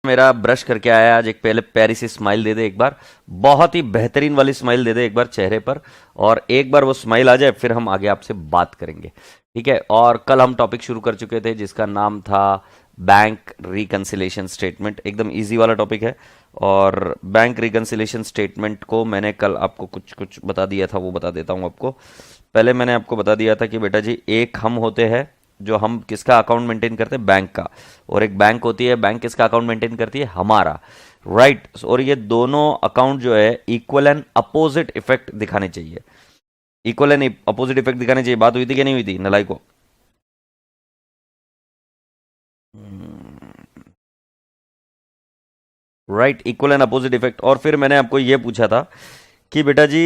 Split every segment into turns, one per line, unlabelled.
मेरा ब्रश करके आया आज, एक पहले प्यारी सी स्माइल दे दे एक बार, बहुत ही बेहतरीन वाली स्माइल दे दे एक बार चेहरे पर, और एक बार वो स्माइल आ जाए फिर हम आगे आपसे बात करेंगे, ठीक है। और कल हम टॉपिक शुरू कर चुके थे जिसका नाम था बैंक रिकंसिलेशन स्टेटमेंट, एकदम इजी वाला टॉपिक है। और बैंक रिकंसिलेशन स्टेटमेंट को मैंने कल आपको कुछ कुछ बता दिया था, वो बता देता हूँ आपको। पहले मैंने आपको बता दिया था कि बेटा जी एक हम होते हैं जो हम किसका अकाउंट मेंटेन करते हैं, बैंक का, और एक बैंक होती है, बैंक किसका अकाउंट मेंटेन करती है, हमारा, राइट। और ये दोनों अकाउंट जो है इक्वल एंड अपोजिट इफेक्ट दिखाने चाहिए, इक्वल एंड अपोजिट इफेक्ट दिखाने चाहिए। बात हुई थी कि नहीं हुई थी नलाई को? Right, equal and opposite effect. और फिर मैंने आपको ये पूछा था कि बेटा जी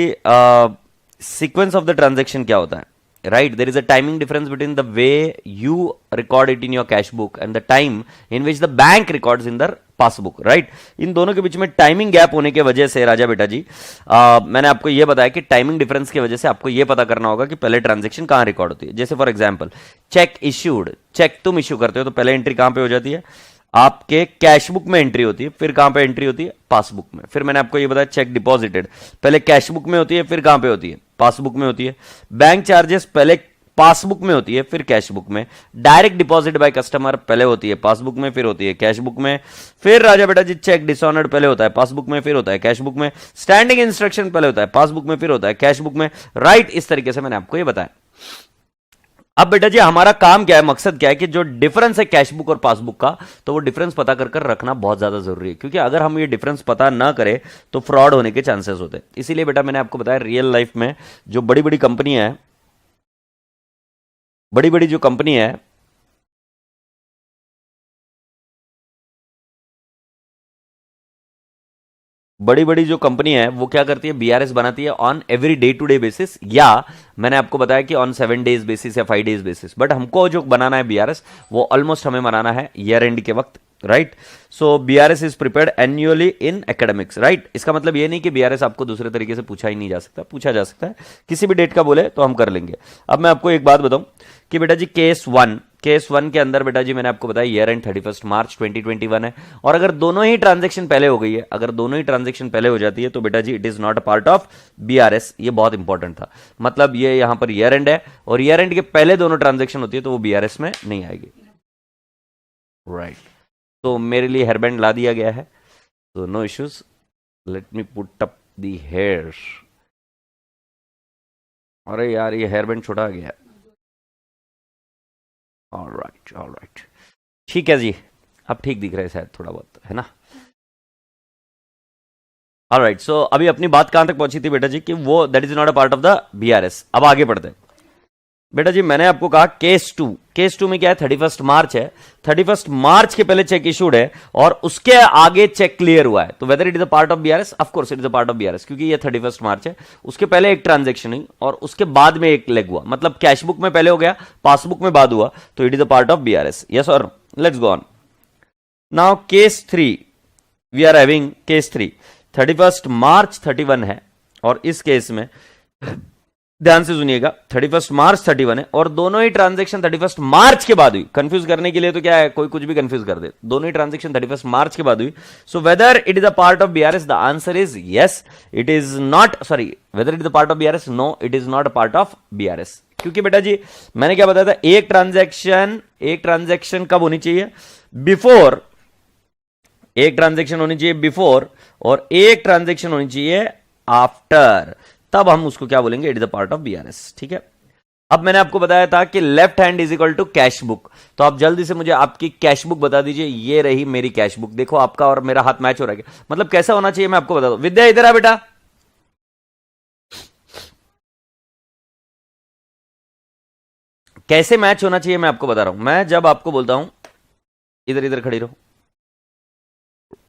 सीक्वेंस ऑफ द ट्रांजेक्शन क्या होता है, right. There is a timing difference between the way you record it in your cash book and the time in which the bank records in the passbook, right. इन दोनों के बीच में timing gap होने की वजह से राजा बेटा जी मैंने आपको यह बताया कि टाइमिंग डिफरेंस की वजह से आपको यह पता करना होगा कि पहले ट्रांजेक्शन कहां रिकॉर्ड होती है। जैसे for example cheque issued, cheque तुम इश्यू करते हो तो पहले एंट्री कहां पे हो जाती है, आपके कैश बुक में एंट्री होती है, फिर कहां पे एंट्री होती है, पासबुक में। फिर मैंने आपको ये बताया चेक डिपॉजिटेड पहले कैश बुक में होती है, फिर कहां पे होती है, पासबुक में होती है। बैंक चार्जेस पहले पासबुक में होती है, फिर कैश बुक में। डायरेक्ट डिपॉजिट बाय कस्टमर पहले होती है पासबुक में, फिर होती है कैश बुक में। फिर राजा बेटा जी चेक डिसऑनर्ड पहले होता है पासबुक में, फिर होता है कैश बुक में। स्टैंडिंग इंस्ट्रक्शन पहले होता है पासबुक में, फिर होता है कैश बुक में, राइट। इस तरीके से मैंने आपको ये बताया। अब बेटा जी हमारा काम क्या है, मकसद क्या है कि जो डिफरेंस है कैश बुक और पासबुक का, तो वो डिफरेंस पता कर रखना बहुत ज्यादा जरूरी है, क्योंकि अगर हम ये डिफरेंस पता ना करें तो फ्रॉड होने के चांसेस होते हैं। इसीलिए बेटा मैंने आपको बताया रियल लाइफ में जो बड़ी बड़ी कंपनी है, बड़ी बड़ी जो कंपनी है, बड़ी बड़ी जो कंपनी है वो क्या करती है, बीआरएस बनाती है on every day to day basis, या मैंने आपको बताया कि ऑन 7 डेज बेसिस या 5 डेज बेसिस। बट हमको जो बनाना है बीआरएस वो ऑलमोस्ट हमें बनाना है ईयर एंड के वक्त, right. So BRS is prepared annually in academics, right. इसका मतलब ये नहीं कि बीआरएस आपको दूसरे तरीके से पूछा ही नहीं जा सकता, पूछा जा सकता है, किसी भी डेट का बोले तो हम कर लेंगे। अब मैं आपको एक बात बताऊं कि बेटा जी केस वन के अंदर बेटा जी मैंने आपको बताया ईयर एंड 31 मार्च 2021 है। और अगर दोनों ही ट्रांजेक्शन पहले हो गई है, अगर दोनों ही ट्रांजेक्शन पहले हो जाती है तो बेटा जी it is not a part of BRS. ये बहुत इंपॉर्टेंट था, मतलब ये यहां पर ईयर एंड है और ईयर एंड के पहले दोनों ट्रांजेक्शन होती है तो वो बीआरएस में नहीं आएगी, राइट। तो मेरे लिए हेयरबैंड ला दिया गया है, तो no issues. Let me put up the here. अरे यार ये हेयरबैंड छोटा आ गया। ऑलराइट ऑलराइट, ठीक है जी, अब ठीक दिख रहा है शायद थोड़ा बहुत, है ना। ऑलराइट, सो अभी अपनी बात कहां तक पहुंची थी बेटा जी कि वो that is not a part of the BRS. अब आगे बढ़ते हैं बेटा जी। मैंने आपको कहा केस टू में क्या है, 31 मार्च है, 31 मार्च के पहले चेक इशूड है और उसके आगे चेक क्लियर हुआ है, तो weather it is a part of BRS, of course it is a part of BRS, क्योंकि ये 31 मार्च है, उसके पहले एक ट्रांजेक्शन हुई और उसके बाद में एक लेग हुआ, मतलब कैश बुक में पहले हो गया, पासबुक में बाद हुआ, तो it is a part of BRS, yes और let's go on. Now case 3 we are having case 3, 31 March 31 है और इस केस में ध्यान से सुनिएगा 31 मार्च 31 है और दोनों ही ट्रांजैक्शन 31 मार्च के बाद हुई। कंफ्यूज करने के लिए तो क्या है, कोई कुछ भी कंफ्यूज कर दे, दोनों ही ट्रांजैक्शन 31 मार्च के बाद हुई। So whether it is a part of BRS, the answer is yes, it is not, sorry, whether it is a part of BRS, no it is not a part of BRS. क्योंकि बेटा जी मैंने क्या बताया था, एक transaction कब होनी चाहिए, बिफोर, एक ट्रांजैक्शन होनी चाहिए बिफोर और एक ट्रांजैक्शन होनी चाहिए आफ्टर, तब हम उसको क्या बोलेंगे, it is a part of BRS, ठीक है। अब मैंने आपको बताया था कि left hand is equal to cash book, तो आप जल्दी से मुझे आपकी कैश बुक बता दीजिए। ये रही मेरी कैश बुक, देखो आपका और मेरा हाथ मैच हो रहा है, मतलब कैसा होना चाहिए मैं आपको बता दूं। विद्या इधर आ बेटा, कैसे मैच होना चाहिए मैं आपको बता रहा हूं। मैं जब आपको बोलता हूं इधर इधर खड़ी रहो,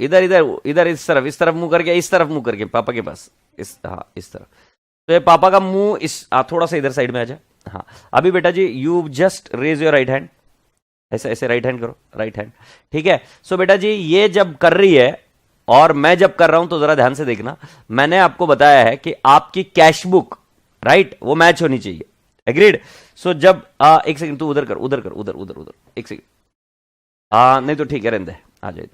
इधर इधर इधर, इस तरफ मुंह करके, इस तरफ मुंह करके पापा के पास, इस, हाँ इस तरफ, तो ये पापा का मुंह इस, थोड़ा सा इधर साइड में आ जाए। हाँ अभी बेटा जी you just raise your right hand, ऐसे ऐसे राइट हैंड करो, राइट हैंड, ठीक है। सो बेटा जी ये जब कर रही है और मैं जब कर रहा हूं तो जरा ध्यान से देखना, मैंने आपको बताया है कि आपकी कैश बुक, राइट, वो मैच होनी चाहिए, एग्रीड। सो जब एक सेकंड तू उधर कर, उधर कर, उधर उधर उधर, एक सेकंड, नहीं तो ठीक है, रहने दे, आ जाए।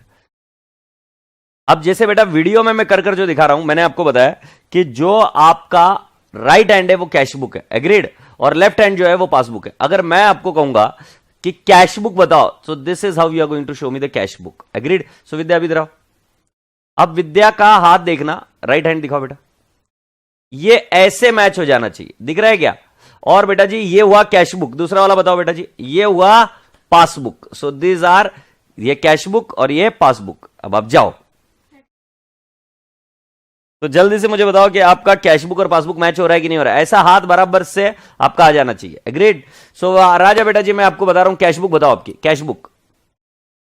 अब जैसे बेटा वीडियो में मैं कर कर जो दिखा रहा हूं, मैंने आपको बताया कि जो आपका राइट हैंड है वो कैश बुक है, एग्रीड, और लेफ्ट हैंड जो है वो पासबुक है। अगर मैं आपको कहूंगा कि कैश बुक बताओ, so this is how you are going to show me the cash book, agreed. So Vidya अभी इधर, अब विद्या का हाथ देखना, राइट हैंड दिखाओ बेटा, ये ऐसे मैच हो जाना चाहिए, दिख रहा है क्या? और बेटा जी ये हुआ कैश बुक, दूसरा वाला बताओ बेटा जी, ये हुआ पासबुक। सो दिस आर, ये कैश बुक और ये पासबुक। अब आप जाओ, तो जल्दी से मुझे बताओ कि आपका कैश बुक और पासबुक मैच हो रहा है कि नहीं हो रहा है। ऐसा हाथ बराबर से आपका आ जाना चाहिए, एग्रीड। सो राजा बेटा जी मैं आपको बता रहा हूं, कैश बुक बताओ आपकी, cash book,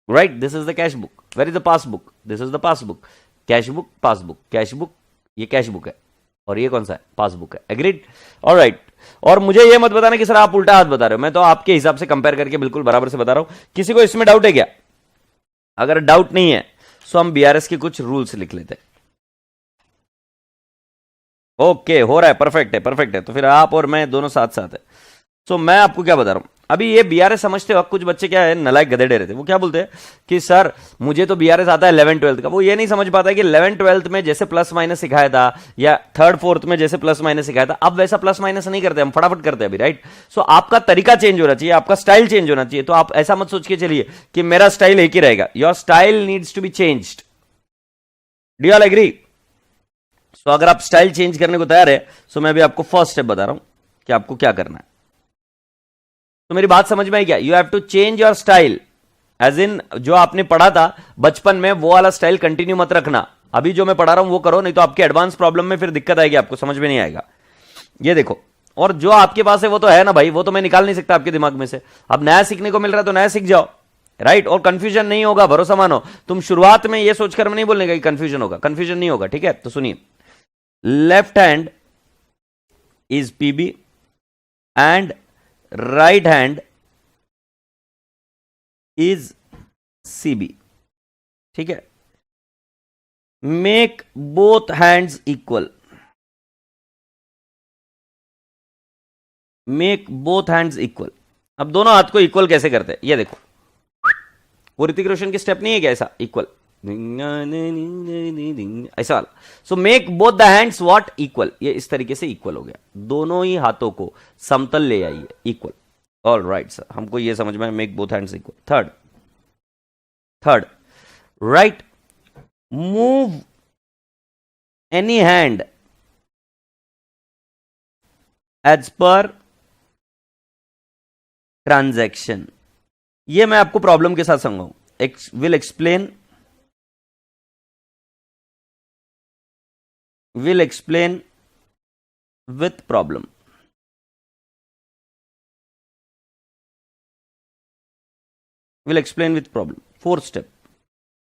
right, this is the cash book. Where is the passbook? This is the passbook. Cash book, passbook, cash book, ये कैश बुक है और ये कौन सा है? पासबुक है, एग्रीड, ऑलराइट। और मुझे ये मत बताना कि सर आप उल्टा हाथ बता रहे हो, मैं तो आपके हिसाब से कंपेयर करके बिल्कुल बराबर से बता रहा हूं। किसी को इसमें डाउट है क्या? अगर डाउट नहीं है तो हम बीआरएस के कुछ रूल्स लिख लेते हैं। ओके, हो रहा है, परफेक्ट है, परफेक्ट है। तो फिर आप और मैं दोनों साथ साथ है। सो मैं आपको क्या बता रहा हूं, अभी ये बीआरएस समझते वक्त कुछ बच्चे क्या है, नलायक गधेड़े रहते, वो क्या बोलते हैं कि सर मुझे तो बीआरएस आता है 11th 12th का। वो ये नहीं समझ पाता है कि 11th 12th में जैसे प्लस माइनस सिखाया था, या 3rd 4th में जैसे प्लस माइनस सिखाया था, अब वैसा प्लस माइनस नहीं करते, हम फटाफट करते हैं अभी, राइट। सो आपका तरीका चेंज होना चाहिए, आपका स्टाइल चेंज होना चाहिए। तो आप ऐसा मत सोच के चलिए कि मेरा स्टाइल एक ही रहेगा, your style needs to be changed. Do you all agree? So अगर आप स्टाइल चेंज करने को तैयार है, सो मैं अभी आपको फर्स्ट स्टेप बता रहा हूं कि आपको क्या करना है। तो मेरी बात समझ में आई क्या? You have to change your style, as in जो आपने पढ़ा था बचपन में वो वाला स्टाइल कंटिन्यू मत रखना। अभी जो मैं पढ़ा रहा हूं वो करो, नहीं तो आपके एडवांस प्रॉब्लम में फिर दिक्कत आएगी, आपको समझ में नहीं आएगा। ये देखो, और जो आपके पास है वो तो है ना भाई, वो तो मैं निकाल नहीं सकता आपके दिमाग में से। अब नया सीखने को मिल रहा है तो नया सीख जाओ, राइट। और कंफ्यूजन नहीं होगा, भरोसा मानो। तुम शुरुआत में ये सोचकर नहीं बोलने का कि कंफ्यूजन होगा, कंफ्यूजन नहीं होगा, ठीक है। तो सुनिए, left hand is PB and right hand is CB, ठीक है। Make both hands equal, make both hands equal. अब दोनों हाथ को इक्वल कैसे करते हैं, ये देखो, वो ऋतिक रोशन की स्टेप नहीं है क्या ऐसा, इक्वल, ऐसा वाला। So make both the hands what, equal. ये इस तरीके से इक्वल हो गया, दोनों ही हाथों को समतल ले आइए, इक्वल। ऑल राइट सर, हमको ये समझ में, make both hands equal. Third, right, move any hand as per transaction. ये मैं आपको प्रॉब्लम के साथ समझाऊं, will explain with problem. Will explain with problem. Fourth step,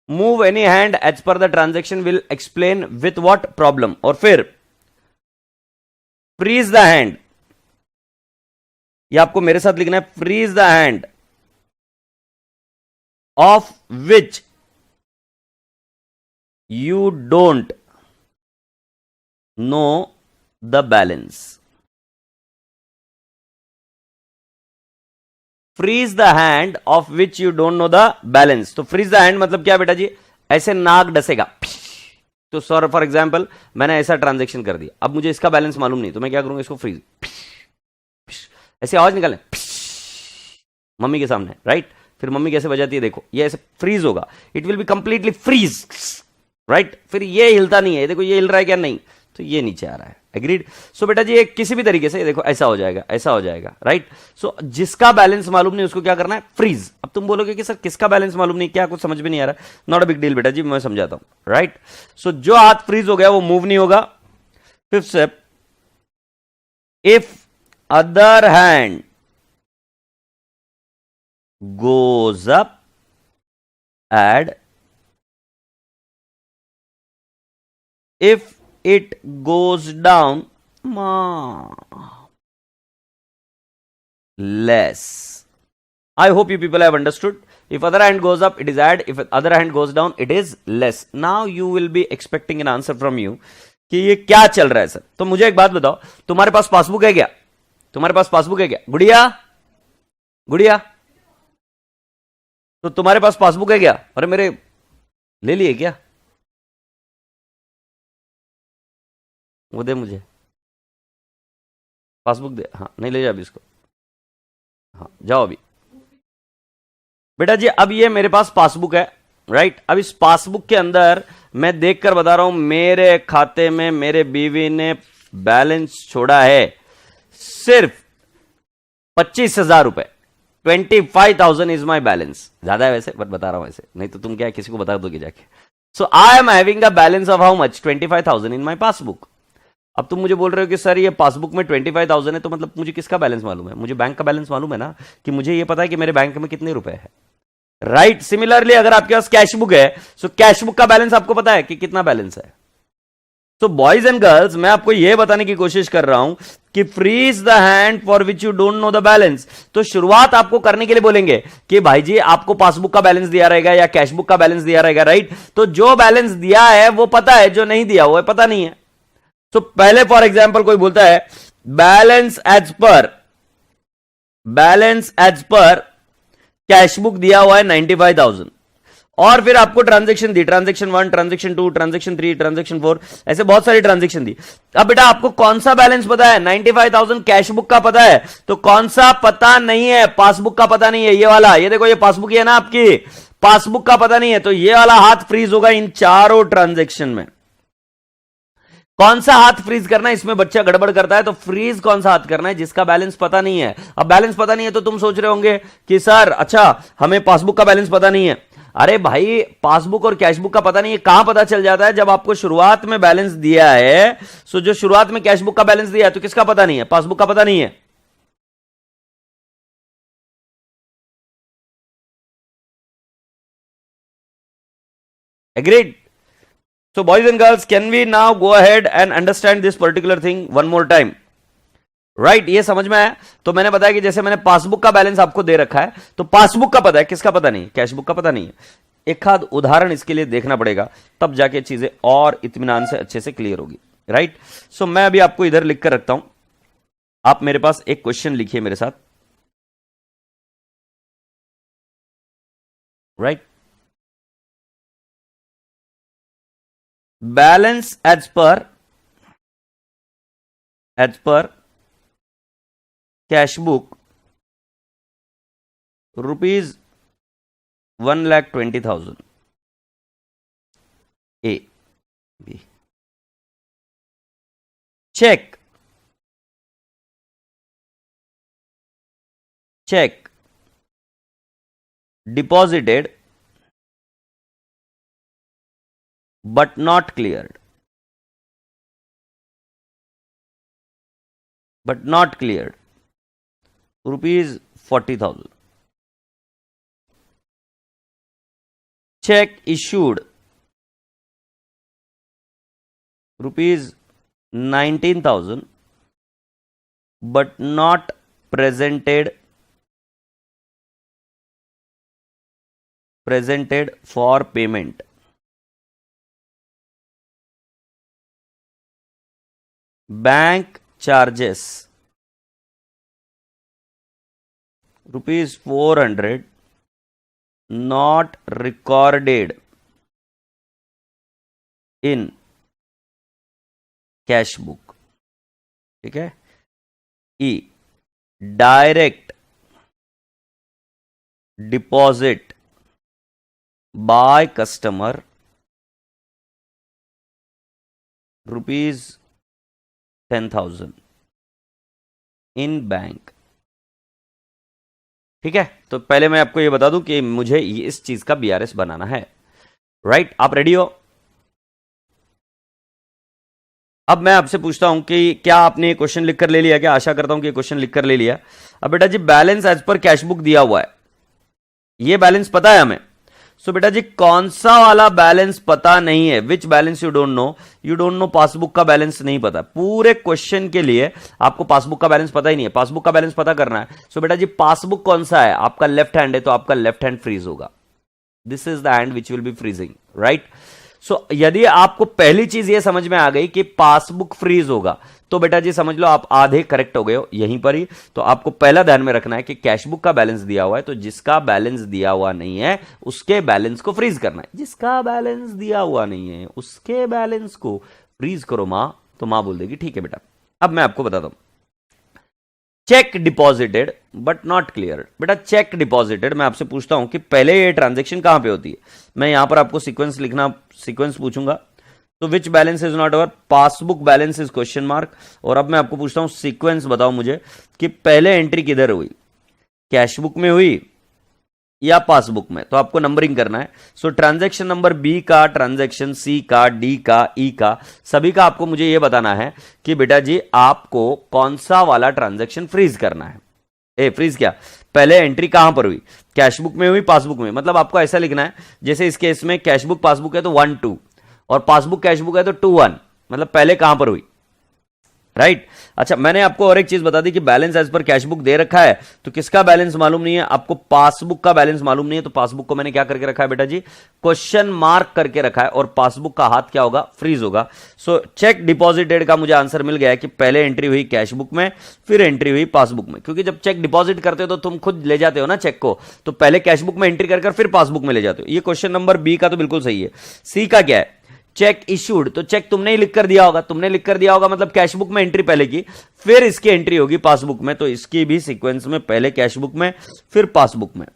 move any hand as per the transaction, will explain with what, problem. और फिर freeze the hand, ये आपको मेरे साथ लिखना है, freeze the hand of which you don't know the balance. Freeze the hand of which you don't know the balance. तो freeze the hand मतलब क्या बेटा जी, ऐसे नाक डसेगा। तो सर फॉर एग्जाम्पल मैंने ऐसा ट्रांजेक्शन कर दिया, अब मुझे इसका बैलेंस मालूम नहीं, तो मैं क्या करूंगा, इसको फ्रीज, ऐसे आवाज निकालें मम्मी के सामने, राइट। फिर मम्मी कैसे बजाती है देखो, ये ऐसे फ्रीज होगा, it will be completely freeze, right. फिर ये हिलता नहीं है, देखो ये हिल रहा है क्या, नहीं, तो ये नीचे आ रहा है, एग्रीड। सो बेटा जी ये किसी भी तरीके से देखो ऐसा हो जाएगा, ऐसा हो जाएगा, राइट। सो जिसका बैलेंस मालूम नहीं उसको क्या करना है, फ्रीज। अब तुम बोलोगे कि सर किसका बैलेंस मालूम नहीं, क्या कुछ समझ में नहीं आ रहा है, नॉट अ बिग डील बेटा जी, मैं समझाता हूं, राइट। सो जो हाथ फ्रीज हो गया वो मूव नहीं होगा। Fifth step, if other hand goes up, add, if it goes down, less. I hope you people have understood. If other hand goes up, it is add. If other hand goes down, it is less. Now you will be expecting an answer from you कि ये क्या चल रहा है sir. तो मुझे एक बात बताओ, तुम्हारे पास पासबुक है क्या, तुम्हारे पास पासबुक है क्या गुड़िया, गुड़िया, तो तुम्हारे पास पासबुक है क्या? अरे मेरे ले लिए क्या? वो दे मुझे पासबुक दे। हाँ नहीं ले जा अभी इसको। हाँ जाओ अभी। बेटा जी अब ये मेरे पास पासबुक है, राइट। अब इस पासबुक के अंदर मैं देखकर बता रहा हूं मेरे खाते में मेरे बीवी ने बैलेंस छोड़ा है सिर्फ 25,000 रुपए। 25,000 इज माई बैलेंस। ज्यादा है वैसे बट बता रहा हूं ऐसे, नहीं तो तुम क्या किसी को बता दोगे जाके। So I am having a balance of how much 25,000 in my passbook. अब तुम मुझे बोल रहे हो कि सर ये पासबुक में 25,000 है, तो मतलब मुझे किसका बैलेंस मालूम है? मुझे बैंक का बैलेंस मालूम है ना, कि मुझे ये पता है कि मेरे बैंक में कितने रुपए है, राइट। सिमिलरली अगर आपके पास कैश बुक है, सो कैश बुक का बैलेंस आपको पता है कि कितना बैलेंस है। तो बॉयज एंड गर्ल्स मैं आपको यह बताने की कोशिश कर रहा हूं कि freeze the hand for which you don't know the balance. तो शुरुआत आपको करने के लिए बोलेंगे कि भाई जी आपको पासबुक का बैलेंस दिया रहेगा या कैश बुक का बैलेंस दिया रहेगा, राइट। तो जो बैलेंस दिया है वो पता है, जो नहीं दिया वो पता नहीं है। तो पहले फॉर एग्जाम्पल कोई बोलता है balance as per cash book दिया हुआ है 95,000, और फिर आपको ट्रांजैक्शन दी, ट्रांजैक्शन 1, ट्रांजैक्शन 2, ट्रांजैक्शन 3, ट्रांजैक्शन 4, ऐसे बहुत सारी ट्रांजैक्शन दी। अब बेटा आपको कौन सा बैलेंस पता है? 95,000 कैश बुक का पता है, तो कौन सा पता नहीं है? पासबुक का पता नहीं है, ये वाला। ये देखो ये पासबुक है ना आपकी, पासबुक का पता नहीं है, तो ये वाला हाथ फ्रीज होगा इन चारों ट्रांजैक्शन में। कौन सा हाथ फ्रीज करना है? इसमें बच्चा गड़बड़ करता है, तो फ्रीज कौन सा हाथ करना है? जिसका बैलेंस पता नहीं है। अब बैलेंस पता नहीं है तो तुम सोच रहे होंगे कि सर अच्छा हमें पासबुक का बैलेंस पता नहीं है। अरे भाई पासबुक और कैश बुक का पता नहीं है कहां पता चल जाता है? जब आपको शुरुआत में बैलेंस दिया है, सो जो शुरुआत में कैश बुक का बैलेंस दिया है तो किसका पता नहीं है? पासबुक का पता नहीं है। Agreed? So boys and girls, can we now go ahead and understand this particular thing one more time? Right, ये समझ में आया? तो मैंने बताया कि जैसे मैंने पासबुक का बैलेंस आपको दे रखा है, तो पासबुक का पता है, किसका पता नहीं? कैश बुक का पता नहीं है। एक आध उदाहरण इसके लिए देखना पड़ेगा, तब जाके चीजें और इत्मीनान से अच्छे से क्लियर होगी, राइट। सो मैं अभी आपको इधर लिख कर रखता हूं, आप मेरे पास एक क्वेश्चन लिखिए मेरे साथ, right. Balance as per cash book ₹1,20,000 A B. Cheque deposited but not cleared, ₹40,000. Check issued ₹19,000 but not presented for payment. Bank charges ₹400 not recorded in cash book, ठीक है। E direct deposit by customer ₹10,000 in bank, ठीक है। तो पहले मैं आपको ये बता दूं कि मुझे इस चीज का बीआरएस बनाना है, राइट। आप रेडी हो? अब मैं आपसे पूछता हूं कि क्या आपने ये क्वेश्चन लिखकर ले लिया? क्या आशा करता हूं कि ये क्वेश्चन लिखकर ले लिया। अब बेटा जी balance as per cash book दिया हुआ है, ये बैलेंस पता है हमें। सो बेटा जी कौन सा वाला बैलेंस पता नहीं है? विच balance you don't no? You don't no passbook का बैलेंस नहीं पता। पूरे क्वेश्चन के लिए आपको पासबुक का बैलेंस पता ही नहीं है, पासबुक का बैलेंस पता करना है। सो बेटा जी पासबुक कौन सा है? आपका लेफ्ट हैंड है, तो आपका लेफ्ट हैंड फ्रीज होगा। This is the hand which will be freezing, right. So यदि आपको पहली चीज ये समझ में आ गई कि पासबुक फ्रीज होगा, तो बेटा जी समझ लो आप आधे करेक्ट हो गए हो यहीं पर ही। तो आपको पहला ध्यान में रखना है कि कैश बुक का बैलेंस दिया हुआ है, तो जिसका बैलेंस दिया हुआ नहीं है उसके बैलेंस को फ्रीज करना है। जिसका बैलेंस दिया हुआ नहीं है उसके बैलेंस को फ्रीज करो मां, तो मां बोल देगी ठीक है बेटा। अब मैं आपको बताता हूं, check deposited but not clear. बेटा चेक डिपॉजिटेड, मैं आपसे पूछता हूं कि पहले ये ट्रांजेक्शन कहां पे होती है। मैं यहां पर आपको सीक्वेंस लिखना, सीक्वेंस पूछूंगा, तो विच balance is not our, passbook balance is question mark. और अब मैं आपको पूछता हूं सीक्वेंस बताओ मुझे कि पहले एंट्री किधर हुई, कैश बुक में हुई या पासबुक में, तो आपको नंबरिंग करना है। सो ट्रांजैक्शन नंबर बी का, ट्रांजैक्शन सी का, डी का, ई का, सभी का आपको मुझे यह बताना है कि बेटा जी आपको कौन सा वाला ट्रांजैक्शन फ्रीज करना है। फ्रीज क्या, पहले एंट्री कहां पर हुई, कैश बुक में हुई, पासबुक में। मतलब आपको ऐसा लिखना है जैसे इस केस में कैश बुक पासबुक है तो 1 2 और पासबुक कैश बुक है तो 2 1, मतलब पहले कहां पर हुई, राइट। अच्छा मैंने आपको और एक चीज बता दी कि balance as per cash book दे रखा है, तो किसका बैलेंस मालूम नहीं है, आपको पासबुक का बैलेंस मालूम नहीं है, तो पासबुक को मैंने क्या करके रखा है बेटा जी, क्वेश्चन मार्क करके रखा है, और पासबुक का हाथ क्या होगा, फ्रीज होगा। सो चेक डिपॉजिटेड का मुझे आंसर मिल गया है कि पहले एंट्री हुई कैश बुक में, फिर एंट्री हुई पासबुक में। क्योंकि जब चेक डिपॉजिट करते हो तो तुम खुद ले जाते हो ना चेक को, तो पहले कैश बुक में एंट्री कर फिर पासबुक में ले जाते हो। ये क्वेश्चन नंबर बी का तो बिल्कुल सही है। सी का क्या है, चेक इश्यूड, तो चेक तुमने ही लिख कर दिया होगा, तुमने लिख कर दिया होगा मतलब कैश बुक में एंट्री पहले की, फिर इसकी एंट्री होगी पासबुक में, तो इसकी भी सीक्वेंस में पहले कैश बुक में फिर पासबुक में।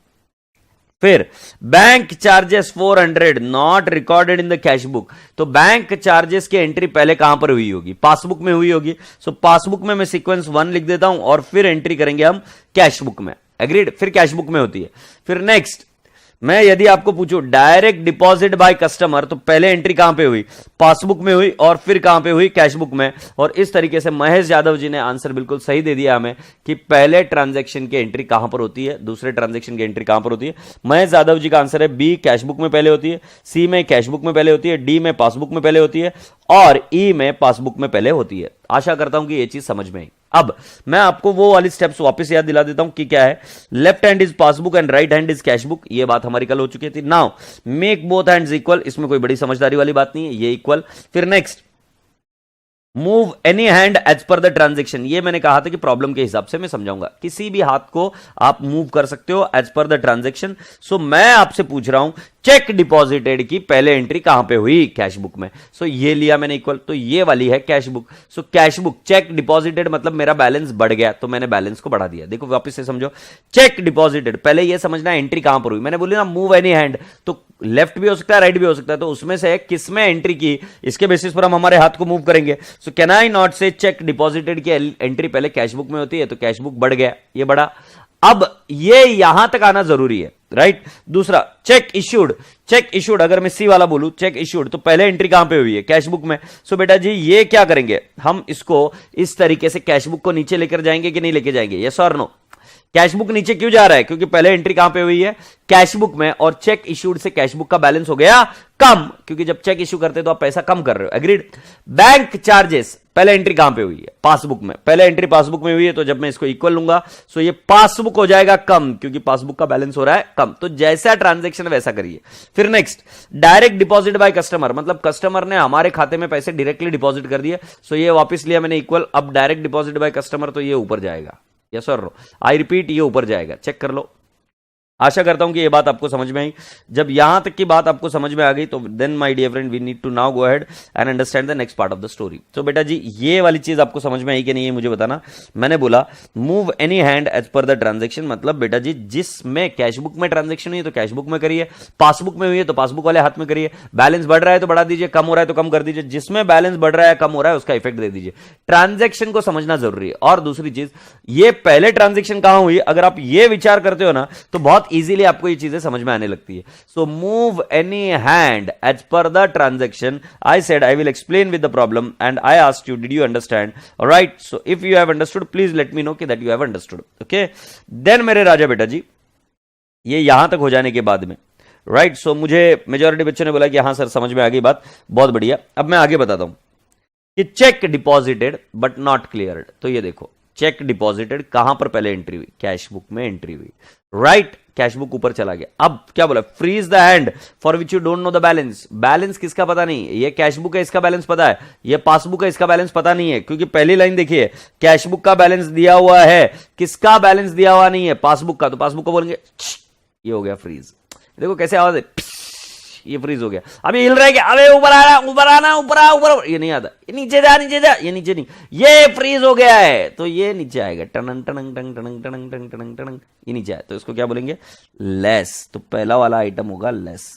फिर bank charges 400 not recorded in the cash book, तो बैंक चार्जेस की एंट्री पहले कहां पर हुई होगी, पासबुक में हुई होगी। सो पासबुक में मैं सीक्वेंस 1 लिख देता हूं और फिर एंट्री करेंगे हम कैश बुक में, एग्रीड, फिर कैश बुक में होती है। फिर नेक्स्ट मैं यदि आपको पूछूं डायरेक्ट डिपॉजिट बाय कस्टमर, तो पहले एंट्री कहां पे हुई, पासबुक में हुई और फिर कहां पे हुई, कैश बुक में। और इस तरीके से महेश यादव जी ने आंसर बिल्कुल सही दे दिया हमें कि पहले ट्रांजैक्शन की एंट्री कहां पर होती है, दूसरे ट्रांजैक्शन की एंट्री कहां पर होती है। महेश यादव जी का आंसर है बी, कैश बुक में पहले होती है, सी में कैश बुक में पहले होती है, डी में पासबुक में पहले होती है और ई में पासबुक में पहले होती है। आशा करता हूं कि यह चीज समझ में आई। अब मैं आपको वो वाली स्टेप्स वापस याद दिला देता हूं कि क्या है, left hand is passbook and right hand is cash book, ये बात हमारी कल हो चुकी थी। Now make both hands equal, इसमें कोई बड़ी समझदारी वाली बात नहीं है, ये इक्वल। फिर next move any hand as per the transaction, ये मैंने कहा था कि प्रॉब्लम के हिसाब से मैं समझाऊंगा, किसी भी हाथ को आप मूव कर सकते हो एज पर द ट्रांजेक्शन। सो मैं आपसे पूछ रहा हूं चेक डिपॉजिटेड की पहले एंट्री कहां पे हुई, कैश बुक में। सो ये लिया मैंने इक्वल, तो ये वाली है cash book. So cash book check deposited मतलब मेरा बैलेंस बढ़ गया, तो मैंने बैलेंस को बढ़ा दिया। देखो वापस से समझो, चेक डिपॉजिटेड पहले ये समझना एंट्री कहां पर हुई, मैंने बोली ना मूव एनी हैंड, तो लेफ्ट भी हो सकता है राइट भी हो सकता है, तो उसमें से किसमें एंट्री की, इसके बेसिस पर हम हमारे हाथ को मूव करेंगे। सो कैन आई नॉट से चेक डिपॉजिटेड की एंट्री पहले कैश बुक में होती है, तो कैश बुक बढ़ गया, ये बढ़ा। अब ये यहां तक आना जरूरी है, राइट। दूसरा चेक इश्यूड, चेक इश्यूड अगर मैं सी वाला बोलूं चेक इश्यूड, तो पहले एंट्री कहां पे हुई है, कैश बुक में। सो बेटा जी ये क्या करेंगे, हम इसको इस तरीके से कैश बुक को नीचे लेकर जाएंगे कि नहीं लेके जाएंगे, यस और नो। कैश बुक नीचे क्यों जा रहा है, क्योंकि पहले एंट्री कहां पे हुई है, कैश बुक में, और चेक इश्यूड से कैश बुक का बैलेंस हो गया कम, क्योंकि जब चेक इश्यू करते तो आप पैसा कम कर रहे हो, एग्रीड। बैंक चार्जेस पहले एंट्री कहां पे हुई है, पासबुक में, पहले एंट्री पासबुक में हुई है, तो जब मैं इसको इक्वल लूंगा सो ये पासबुक हो जाएगा कम, क्योंकि पासबुक का बैलेंस हो रहा है कम। तो जैसा ट्रांजैक्शन वैसा करिए। फिर next direct deposit by customer, मतलब कस्टमर ने हमारे खाते में पैसे डायरेक्टली डिपॉजिट कर दिए, सो ये वापस लिया मैंने इक्वल। अब डायरेक्ट डिपॉजिट बाय कस्टमर, तो ये ऊपर जाएगा, यस और नो, आई रिपीट ये ऊपर जाएगा, चेक कर लो। आशा करता हूं कि ये बात आपको समझ में आई। जब यहां तक की बात आपको समझ में आ गई तो then my dear friend we need to now go ahead and understand the next part of the story. तो बेटा जी ये वाली चीज आपको समझ में आई कि नहीं ये मुझे बताना। मैंने बोला move any hand as per the transaction, मतलब बेटा जी जिसमें कैश बुक में ट्रांजेक्शन हुई है तो कैश बुक में करिए, पासबुक में हुई है तो पासबुक वाले हाथ में करिए, बैलेंस बढ़ रहा है तो बढ़ा दीजिए, कम हो रहा है तो कम कर दीजिए, जिसमें बैलेंस बढ़ रहा है कम हो रहा है उसका इफेक्ट दे दीजिए। ट्रांजेक्शन को समझना जरूरी है। और दूसरी चीज, ये पहले ट्रांजेक्शन कहां हुई, अगर आप ये विचार करते हो ना तो बहुत इजीली आपको ये चीजें समझ में आने लगती है। So move any hand as per the transaction, I said I will explain with the problem and I asked you did you understand, alright. So if you have understood please let me know कि that you have understood, okay. Then मेरे राजा बेटा जी ये यहां तक हो जाने के बाद में, राइट, सो मुझे मेजॉरिटी बच्चों ने बोला कि हां सर समझ में आ गई बात, बहुत बढ़िया। अब मैं आगे बताता हूं कि check deposited but not cleared, तो ये देखो चेक डिपॉजिटेड कहां पर पहले एंट्री हुई, कैश बुक में एंट्री हुई, राइट, कैश बुक ऊपर चला गया। अब क्या बोला, freeze the hand for which you don't know the balance, balance किसका पता नहीं, ये कैश बुक है इसका बैलेंस पता है, ये पासबुक है इसका बैलेंस पता नहीं है, क्योंकि पहली लाइन देखिए कैश बुक का बैलेंस दिया हुआ है, किसका बैलेंस दिया हुआ नहीं है, पासबुक का, तो पासबुक को बोलेंगे ये हो गया फ्रीज। देखो कैसे आवाज है, ये फ्रीज हो गया। अभी हिल रहा है क्या? अबे ऊपर आ रहा, ऊपर आना, ऊपर आ, ऊपर, ये नहीं आता, ये नीचे जा, नीचे जा, ये नीचे नहीं, ये फ्रीज हो गया है तो ये नीचे आएगा, टनंग टनंग टनंग टनंग टनंग टनंग टनंग टनंग, ये नीचे आया तो इसको क्या बोलेंगे? लेस। तो पहला वाला आइटम होगा लेस।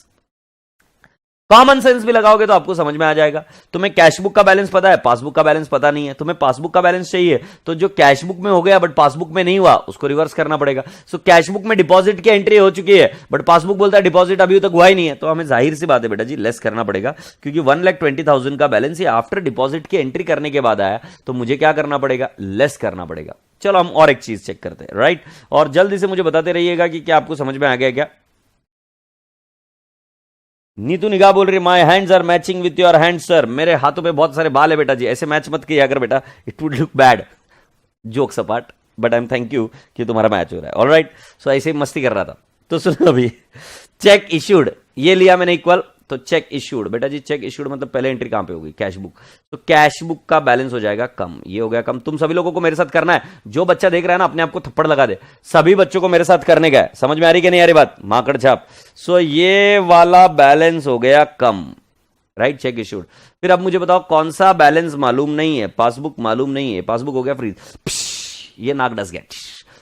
कॉमन सेंस भी लगाओगे तो आपको समझ में आ जाएगा। तुम्हें कैशबुक का बैलेंस पता है, पासबुक का बैलेंस पता नहीं है, तुम्हें पासबुक का बैलेंस चाहिए तो जो कैशबुक में हो गया बट पासबुक में नहीं हुआ उसको रिवर्स करना पड़ेगा। सो कैशबुक में डिपॉजिट की एंट्री हो चुकी है बट पासबुक बोलता है डिपॉजिट अभी तक हुआ ही नहीं है, तो हमें जाहिर सी बात है बेटा जी लेस करना पड़ेगा, क्योंकि 1,20,000 का बैलेंस ये आफ्टर डिपॉजिट की एंट्री करने के बाद आया, तो मुझे क्या करना पड़ेगा? लेस करना पड़ेगा। चलो हम और एक चीज चेक करते हैं, राइट। और जल्दी से मुझे बताते रहिएगा कि क्या आपको समझ में आ गया क्या। नीतू निगाह बोल रही है my hands are matching with your hands sir. मेरे हाथों पे बहुत सारे बाल है बेटा जी, ऐसे मैच मत किया अगर बेटा, it would look bad. Jokes apart, but I am thank you कि तुम्हारा मैच हो रहा है। ऑलराइट, सो ऐसे ही मस्ती कर रहा था। तो सुनो अभी, चेक इश्यूड ये लिया मैंने इक्वल, तो चेक इश्यूड बेटा जी, चेक इश्यूड मतलब पहले एंट्री कहां पे होगी? कैशबुक। तो कैशबुक का बैलेंस हो जाएगा कम, ये हो गया कम। तुम सभी लोगों को मेरे साथ करना है, जो बच्चा देख रहा है ना अपने आप को थप्पड़ लगा दे, सभी बच्चों को मेरे साथ करने का है। समझ में आ रही कि नहीं आ रही बात? माकड़ छाप। सो ये वाला बैलेंस हो गया कम, राइट, चेक इश्यूड। फिर अब मुझे बताओ कौन सा बैलेंस मालूम नहीं है? पासबुक मालूम नहीं है, पासबुक हो गया फ्रीज, ये नाक डस गया।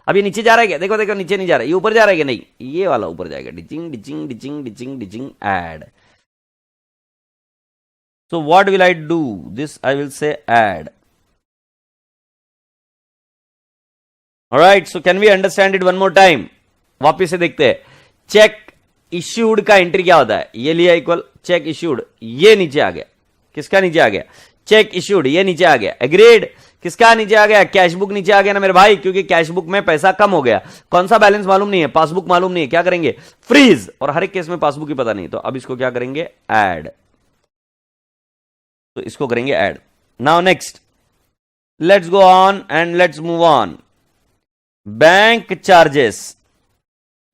अब ये नीचे जा रहा है क्या? देखो देखो, नीचे नहीं जा रहा है, ये ऊपर जा रहा है क्या? नहीं, ये वाला ऊपर जाएगा, ditching ditching ditching ditching ditching, add. So what will I do? This I will say add. Alright, so can we understand it one more time? वापिस से देखते हैं। चेक इश्यूड का एंट्री क्या होता है? ये लिया इक्वल, चेक इश्यूड, ये नीचे आ गया। किसका नीचे आ गया? चेक इश्यूड, ये नीचे आ गया। एग्रीड। किसका नीचे आ गया? कैशबुक नीचे आ गया ना मेरे भाई, क्योंकि कैशबुक में पैसा कम हो गया। कौन सा बैलेंस मालूम नहीं है? पासबुक मालूम नहीं है, क्या करेंगे? फ्रीज। और हर एक केस में पासबुक ही पता नहीं, तो अब इसको क्या करेंगे? ऐड। तो इसको करेंगे add. Now next, let's go on and let's move on. Bank charges,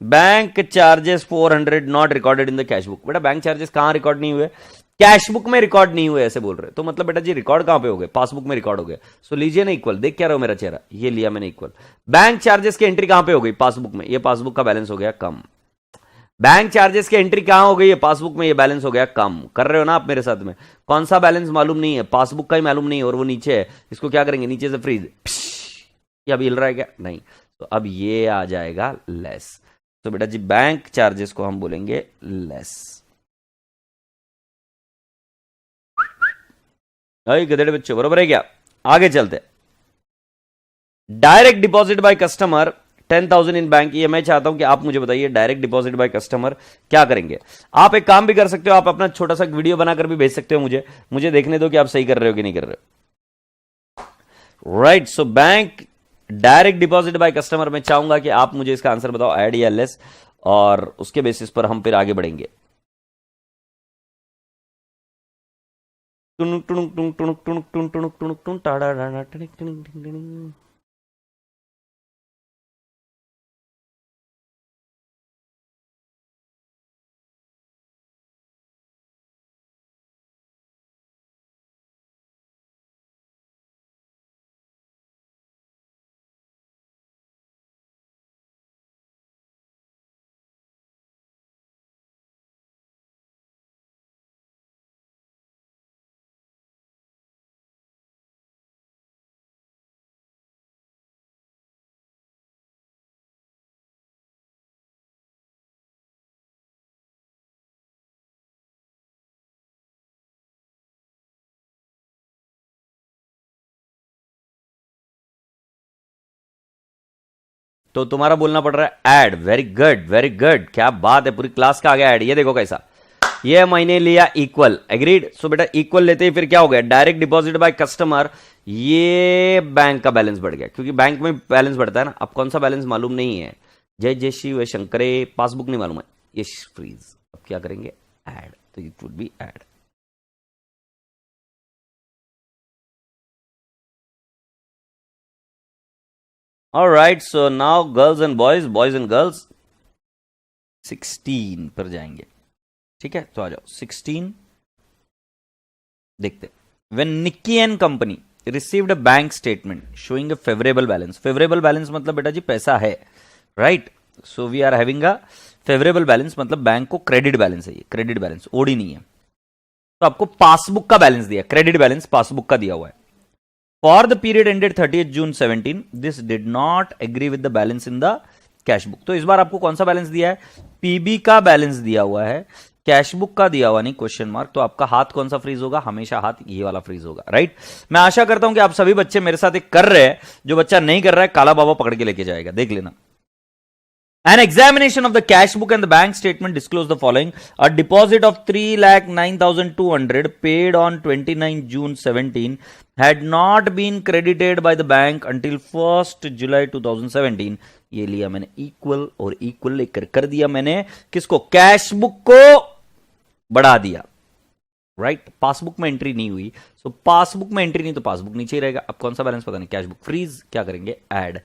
bank charges 400 not recorded in the cashbook. बेटा बैंक चार्जेस कहां रिकॉर्ड नहीं हुए? कैशबुक में रिकॉर्ड नहीं हुए ऐसे बोल रहे, तो मतलब बेटा जी रिकॉर्ड कहां पे हो गए? पासबुक में रिकॉर्ड हो गए। सो लीजिए ना इक्वल, देख क्या रहे हो मेरा चेहरा, ये लिया मैंने इक्वल। बैंक चार्जेस की एंट्री कहां पे हो गई? पासबुक में, ये पासबुक का बैलेंस हो गया कम। बैंक चार्जेस की एंट्री कहां हो गई है? पासबुक में, ये बैलेंस हो गया कम। कर रहे हो ना आप मेरे साथ में? कौन सा बैलेंस मालूम नहीं है? पासबुक का ही मालूम नहीं है और वो नीचे है, इसको क्या करेंगे? नीचे से फ्रीज। ये अभी हिल रहा है क्या? नहीं। तो अब ये आ जाएगा लेस। तो बेटा जी बैंक चार्जेस को हम बोलेंगे लेस। गधेड़े बच्चों, बरोबर है क्या? आगे चलते। Direct deposit by customer 10,000 in bank. ये मैं चाहता हूं कि आप मुझे बताइए डायरेक्ट डिपॉजिट बाय कस्टमर क्या करेंगे। आप एक काम भी कर सकते हो, आप अपना छोटा सा वीडियो बनाकर भी भेज सकते हो मुझे देखने दो कि आप सही कर रहे हो कि नहीं कर रहे हो। Right, so bank direct deposit by customer में चाहूंगा कि आप मुझे इसका आंसर बताओ, ऐड या लेस, और उसके बेसिस पर हम फिर आगे बढ़ेंगे। टुनुक टुनुक टुनुक टुनुक टुनुक टुनुक टुनुक टुनुक टुनुक टाड़ा टाड़ा टिनिक टिनिक टिनिक टिनिक। तो तुम्हारा बोलना पड़ रहा है add. Very good very good, क्या बात है, पूरी क्लास का आ गया ऐड। ये देखो कैसा, ये मैंने लिया इक्वल, एग्रीड। सो बेटा इक्वल लेते ही फिर क्या हो गया? डायरेक्ट डिपॉजिट बाय कस्टमर, ये बैंक का बैलेंस बढ़ गया, क्योंकि बैंक में बैलेंस बढ़ता है ना। अब कौन सा बैलेंस मालूम नहीं है? जय जय शिव शंकरे, पासबुक नहीं मालूम है, ये फ्रीज। अब क्या करेंगे? ऐड। तो it would be add. Alright, so now girls and boys, boys and girls 16 पर जाएंगे, ठीक है? तो आ जाओ 16 देखते। When Nikki and company received a bank statement showing a favourable balance. Favourable balance मतलब बेटा जी पैसा है, right? So we are having a favourable balance मतलब बैंक को क्रेडिट बैलेंस है, ये क्रेडिट बैलेंस, ओडी नहीं है। तो आपको पासबुक का बैलेंस दिया, क्रेडिट बैलेंस पासबुक का दिया हुआ है। For the period ended 30th June 17 this did not agree with the balance in the cash book. तो इस बार आपको कौन सा बैलेंस दिया है? पीबी का बैलेंस दिया हुआ है, कैश बुक का दिया हुआ नहीं, क्वेश्चन मार्क। तो आपका हाथ कौन सा फ्रीज होगा? हमेशा हाथ ये वाला फ्रीज होगा, राइट। मैं आशा करता हूं कि आप सभी बच्चे मेरे साथ एक कर रहे हैं, जो बच्चा नहीं कर रहा है काला बाबा पकड़ के लेके जाएगा, देख लेना। An examination of the cash book and the bank statement disclosed the following. A deposit of 3,09,200 paid on 29 June 17 had not been credited by the bank until 1st July 2017. ये लिया मैंने इक्वल, और इक्वल लेकर कर दिया मैंने किसको? Cash book को बढ़ा दिया, राइट। पासबुक में एंट्री नहीं हुई, सो पासबुक में एंट्री नहीं तो पासबुक नीचे ही रहेगा। अब कौन सा बैलेंस पता नहीं, कैश बुक फ्रीज, क्या करेंगे? ऐड।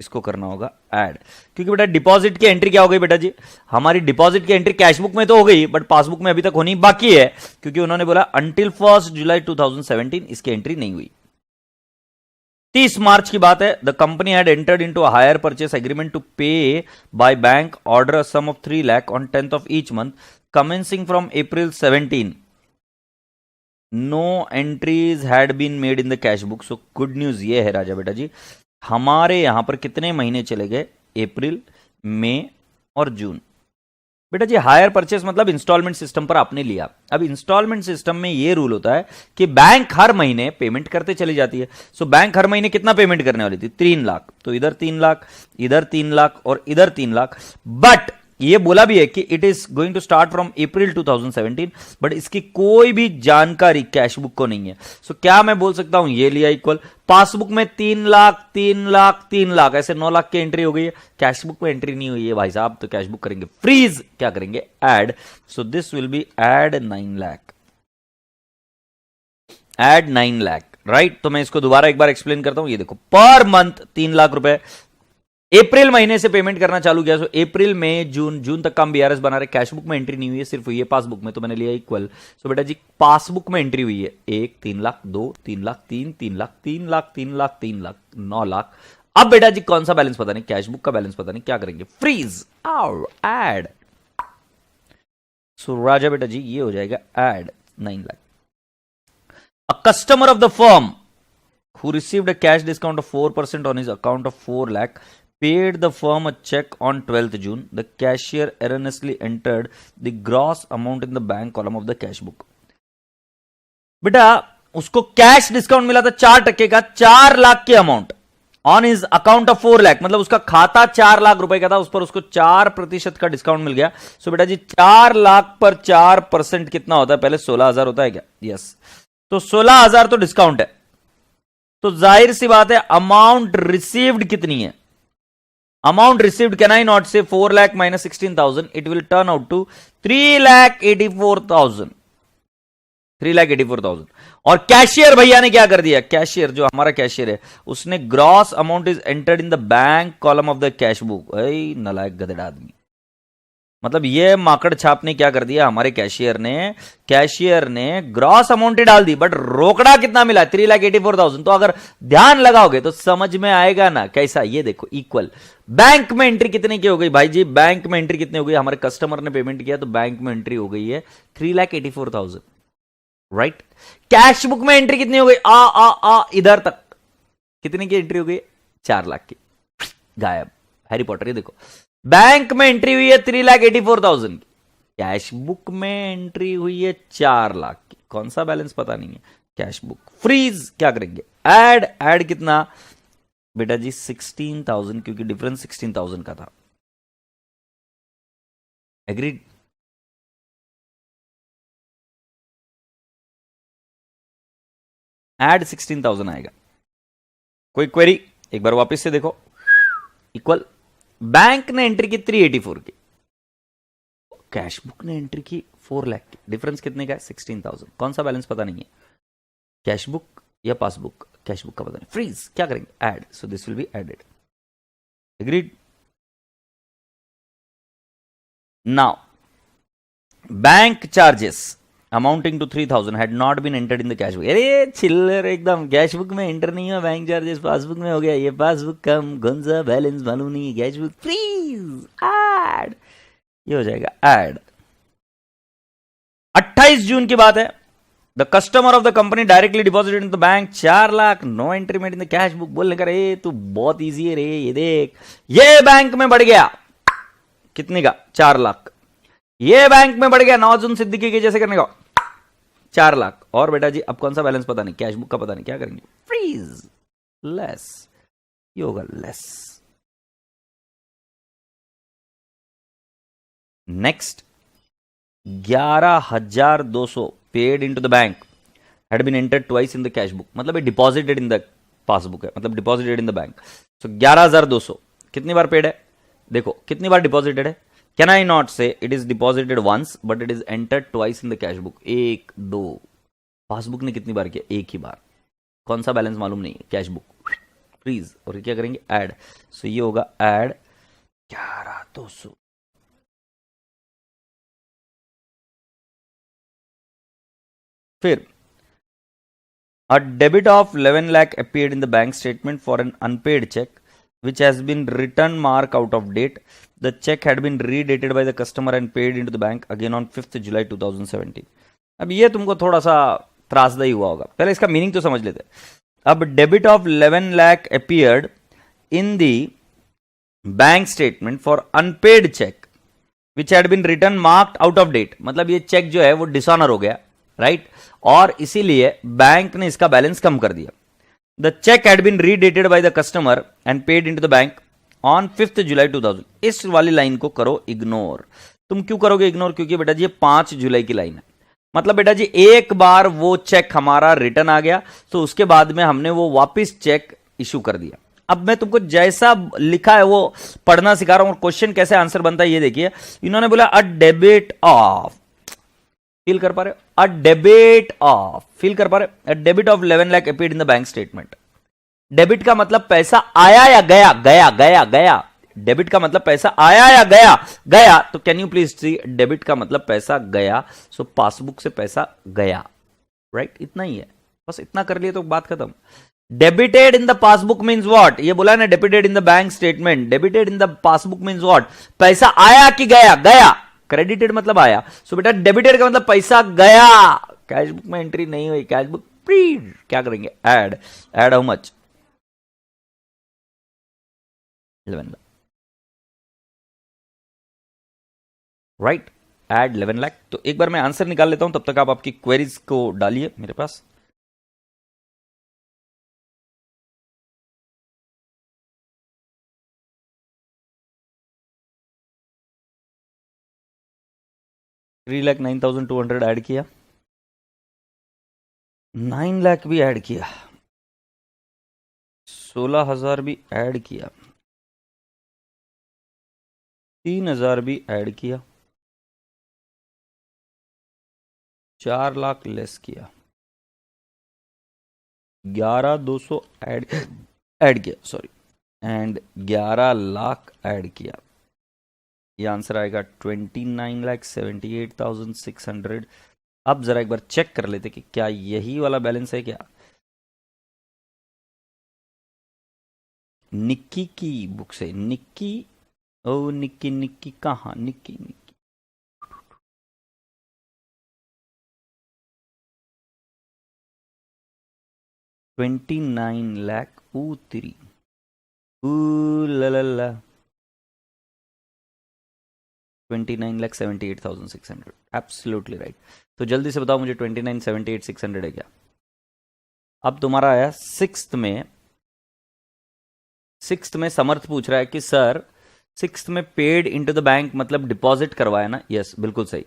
इसको करना होगा ऐड, क्योंकि बेटा डिपॉजिट की एंट्री क्या हो गई बेटा जी? हमारी डिपॉजिट की एंट्री कैश बुक में तो हो गई, बट पासबुक में अभी तक होनी बाकी है, क्योंकि उन्होंने बोला अंटिल 1st July 2017 इसकी एंट्री नहीं हुई। 30 मार्च की बात है। The company had entered into a hire purchase agreement to pay by bank order a sum of 3 lakh on 10th of each month commencing from April 17. No entries had been made in the cash book. So good news ये है राजा बेटा जी, हमारे यहां पर कितने महीने चले गए? अप्रैल, मई और जून। बेटा जी हायर परचेस मतलब इंस्टॉलमेंट सिस्टम पर आपने लिया। अब इंस्टॉलमेंट सिस्टम में यह रूल होता है कि बैंक हर महीने पेमेंट करते चली जाती है। सो बैंक हर महीने कितना पेमेंट करने वाली थी? 3 लाख। तो इधर 3 लाख, इधर 3 लाख और इधर 3 लाख। बट ये बोला भी है कि it is going to start from April 2017, but इसकी कोई भी जानकारी कैश बुक को नहीं है। सो क्या मैं बोल सकता हूं ये लिया इक्वल, पासबुक में 3 लाख 3 लाख 3 लाख ऐसे 9 लाख की एंट्री हो गई है, कैश बुक में एंट्री नहीं हुई है भाई साहब, तो कैश बुक करेंगे फ्रीज, क्या करेंगे? Add. So this will be add 9 lakh, add 9 lakh, right. तो मैं इसको दोबारा एक बार एक्सप्लेन करता हूं। ये देखो पर मंथ 3 लाख रुपए अप्रैल महीने से पेमेंट करना चालू किया। सो अप्रैल में जून तक का हम बीआरएस बना रहे, कैश बुक में एंट्री नहीं हुई है, सिर्फ हुई है पासबुक में, तो मैंने लिया इक्वल। सो बेटा जी पासबुक में एंट्री हुई है 1 3 लाख 2 3 लाख 3 3 लाख 3 लाख 3 लाख 3 लाख 9 लाख। अब बेटा जी कौन सा बैलेंस पता नहीं, कैश बुक का बैलेंस पता नहीं, क्या करेंगे? फ्रीज और ऐड। सो राजा बेटा जी ये हो जाएगा add 9 lakh. A customer of the firm who received a cash discount of 4% on his account of 4 lakh paid the firm a check on 12th June. The cashier erroneously entered the gross amount in the bank column of the cash book. बेटा उसको cash discount मिला था 4% का, 4 लाख के amount on his account of 4 lakh, मतलब उसका खाता 4 लाख रुपए का था, उस पर उसको 4% का डिस्काउंट मिल गया। सो बेटा जी 4 लाख पर 4% कितना होता है? पहले 16,000 होता है क्या? यस। तो 16,000 तो डिस्काउंट है, तो जाहिर सी बात है अमाउंट रिसीव्ड कितनी है? Amount received can I not say 4 lakh minus 16,000, it will turn out to 3,84,000, 3,84,000। और कैशियर भैया ने क्या कर दिया? कैशियर जो हमारा कैशियर है उसने gross amount is entered in the bank column of the cash book. नलायक गधेड़ आदमी, मतलब ये माकड़ छाप ने क्या कर दिया? हमारे कैशियर ने ग्रॉस अमाउंट ही डाल दी, बट रोकड़ा कितना मिला? 3,84,000। तो अगर ध्यान लगाओगे तो समझ में आएगा ना कैसा। ये देखो इक्वल, बैंक में एंट्री कितने की हो गई भाई जी? बैंक में एंट्री कितनी हो गई? हमारे कस्टमर ने पेमेंट किया तो बैंक में एंट्री हो गई है 3,84,000, राइट। कैश बुक में एंट्री कितनी हो गई? इधर तक कितने की एंट्री हो गई? 4 लाख की, गायब। Harry Potter. ये देखो बैंक में एंट्री हुई है 3,84,000 की, कैश बुक में एंट्री हुई है 4 लाख की। कौन सा बैलेंस पता नहीं है, कैश बुक। फ्रीज, क्या करेंगे? ऐड। ऐड कितना बेटा जी? 16,000, क्योंकि डिफरेंस 16,000 का था। एग्रीड? ऐड 16,000 आएगा। कोई क्वेरी? एक बार वापस से देखो। इक्वल, बैंक ने एंट्री की 384 की, कैश बुक ने एंट्री की 4 लाख की, डिफरेंस कितने का है? 16,000। कौन सा बैलेंस पता नहीं है, कैश बुक या पासबुक? कैश बुक का पता नहीं। फ्रीज, क्या करेंगे? Add. So this will be added. Agreed? Now bank charges amounting to 3,000 had not been entered in the cash book. अरे चिल्लर एकदम, कैश बुक में एंटर नहीं हुआ, बैंक चार्जेस पासबुक में हो गया। ये पासबुक कम, कौन सा बैलेंस मालूम नहीं, कैश बुक। Freeze, add. ये हो जाएगा ऐड। 28 जून की बात है। The customer of the company directly deposited in the bank 4 lakh, no entry made in the cash book. बोलने का रे तू बहुत इजी है रे, ये देख ये बैंक में बढ़ गया कितने का 4 लाख, ये बैंक में बढ़ गया नवाजुन सिद्दीकी के जैसे करने का 4 लाख। और बेटा जी अब कौन सा बैलेंस पता नहीं, कैश बुक का पता नहीं, क्या करेंगे, फ्रीज लेस, ये होगा less. Next 11,200 paid into the bank had been entered twice in the cash book, मतलब डिपॉजिटेड इन द पासबुक है, मतलब deposited in the bank. So 11,200 कितनी बार पेड है, देखो कितनी बार डिपॉजिटेड है। Can I not say it is deposited once but it is entered twice in the cash book, 1 2, passbook ने कितनी बार किया, एक ही बार। कौन सा बैलेंस मालूम नहीं है, कैश बुक, फ्रीज, और क्या करेंगे ऐड। सो ये होगा ऐड 11,200। फिर a debit of 11 lakh appeared in the bank statement for an unpaid check which has been written mark out of date. The check had been redated by the customer and paid into the bank again on 5th July 2017. अब ये तुमको थोड़ा सा त्रासदायी हुआ होगा, पहले इसका meaning तो समझ लेते। अब debit of 11 lakh appeared in the bank statement for unpaid check which had been written marked out of date, मतलब ये चेक जो है वो डिसऑनर हो गया, राइट और इसीलिए बैंक ने इसका बैलेंस कम कर दिया। The cheque had been redated by the customer and paid into the bank on 5th July 2000। इस वाली लाइन को करो इग्नोर। तुम क्यों करोगे इग्नोर, क्योंकि बेटा जी ये 5 जुलाई की लाइन है, मतलब बेटा जी एक बार वो चेक हमारा रिटर्न आ गया तो उसके बाद में हमने वो वापस चेक इशू कर दिया। अब मैं तुमको जैसा लिखा है वो पढ़ना सिखा रहा हूं, और क्वेश्चन कैसे आंसर बनता है ये देखिए। इन्होंने बोला अ डेबिट ऑफ, फील कर पा रहे हो, अ डेबिट ऑफ, फील कर पा रहे हो, a debit of 11 lakh appeared in the bank statement. Debit का मतलब पैसा आया या गया, गया गया गया। डेबिट का मतलब पैसा आया या गया, गया। तो can you please see, debit का मतलब पैसा गया, सो पासबुक से पैसा गया, राइट इतना ही है, बस इतना कर लिए तो बात खत्म। Debited in the passbook means what, ये बोला ना debited in the bank statement, debited in the passbook means what, पैसा आया कि गया, गया। क्रेडिटेड मतलब आया, सो बेटा डेबिटेड का मतलब पैसा गया, कैश बुक में एंट्री नहीं हुई, कैश बुक फ्री। क्या करेंगे add, add how much 11 lakh, right add 11 lakh. तो एक बार मैं आंसर निकाल लेता हूं, तब तक आप आपकी क्वेरीज को डालिए मेरे पास। $3,09,200 ऐड किया, 9 लाख भी ऐड किया, 16,000 भी ऐड किया, 3,000 भी ऐड किया, 4 लाख लेस किया, 11,200 ऐड किया सॉरी, एंड 11 लाख ऐड किया। ये आंसर आएगा 29,78,600। अब जरा एक बार चेक कर लेते कि क्या यही वाला बैलेंस है क्या। निक्की की बुक से, निक्की, ओ निक्की, निक्की कहाँ, निक्की निक्की, $29 लाख, ओ तेरी, ओ ला 29,78,600, एब्सोल्युटली राइट। तो जल्दी से बताओ मुझे 29,78,600 है क्या। अब तुम्हारा आया सिक्स्थ में समर्थ पूछ रहा है कि सर सिक्स्थ में पेड इनटू द बैंक मतलब डिपॉजिट करवाया ना, यस बिल्कुल सही।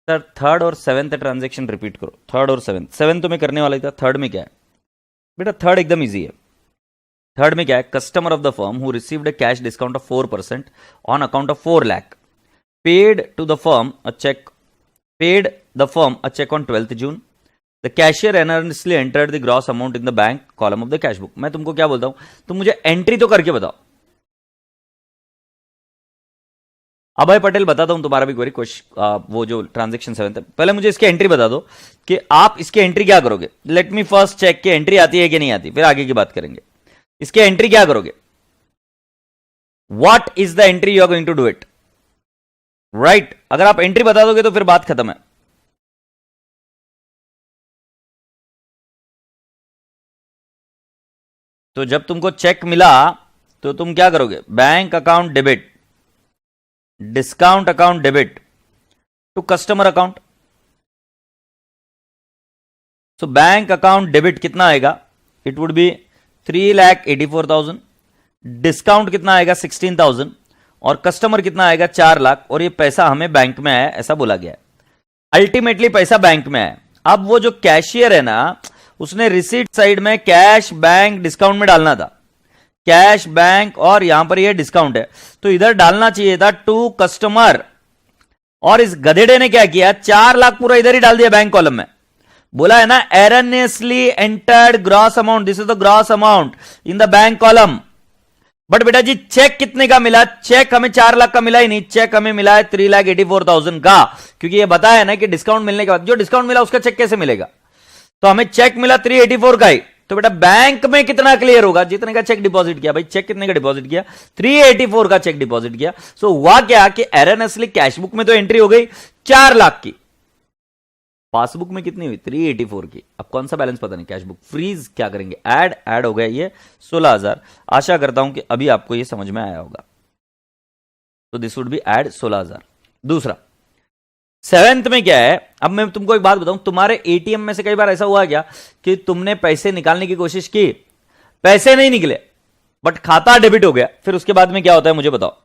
सर थर्ड और सेवेंथ ट्रांजेक्शन रिपीट करो, थर्ड और सेवेंथ। सेवेंथ तो मैं करने वाला ही था, थर्ड में क्या है बेटा, थर्ड एकदम इजी है। थर्ड में क्या है, customer of the firm who received a cash discount of 4% on account of 4 lakh paid the firm a check on 12th June. The cashier erroneously entered the gross amount in the bank column of the cash book. मैं तुमको क्या बोलता हूं, तुम मुझे entry तो करके बताओ। अभय पटेल बताता हूं तुम्हारा भी क्वेरी, वो जो ट्रांजेक्शन 7 है, पहले मुझे इसकी एंट्री बता दो कि आप इसकी एंट्री क्या करोगे। लेट मी फर्स्ट चेक कि एंट्री आती है कि नहीं आती, फिर आगे की बात करेंगे। इसकी एंट्री क्या करोगे, what is the entry you are going to do it, right अगर आप एंट्री बता दोगे तो फिर बात खत्म है। तो जब तुमको चेक मिला तो तुम क्या करोगे, bank account debit, discount account debit to customer account. So bank account debit कितना आएगा, इट वुड बी 3,84,000, डिस्काउंट कितना आएगा 16,000 और कस्टमर कितना आएगा 4 लाख, और ये पैसा हमें बैंक में आया ऐसा बोला गया है। अल्टीमेटली पैसा बैंक में है। अब वो जो कैशियर है ना, उसने रिसीट साइड में कैश बैंक डिस्काउंट में डालना था, कैश बैंक और यहां पर ये डिस्काउंट है, तो इधर डालना चाहिए था टू कस्टमर, और इस गधेड़े ने क्या किया, 4 लाख पूरा इधर ही डाल दिया बैंक कॉलम में। बोला है ना erroneously entered gross amount, this is the gross amount in the bank column. But बेटा जी चेक कितने का मिला, चेक हमें 4 लाख का मिला ही नहीं, चेक हमें मिला है 3,84,000 का, क्योंकि ये बताया ना कि डिस्काउंट मिलने के बाद जो डिस्काउंट मिला उसका चेक कैसे मिलेगा, तो हमें चेक मिला 384 का ही। तो बेटा बैंक में कितना क्लियर होगा, जितने का चेक डिपॉजिट किया, भाई चेक कितने का डिपॉजिट किया, 384 का चेक डिपॉजिट किया। सो हुआ क्या कि एरनसली कैशबुक में तो एंट्री हो गई 4 लाख की, पासबुक में कितनी हुई 384 की। अब कौन सा बैलेंस पता नहीं, कैशबुक फ्रीज क्या करेंगे, ऐड हो गया ये 16,000। आशा करता हूं कि अभी आपको ये समझ में आया होगा। तो दिस वुड बी ऐड 16,000। दूसरा 7th में क्या है, अब मैं तुमको एक बात बताऊं, तुम्हारे एटीएम में से कई बार ऐसा हुआ क्या कि तुमने पैसे निकालने की कोशिश की, पैसे नहीं निकले बट खाता डेबिट हो गया, फिर उसके बाद में क्या होता है मुझे बताओ।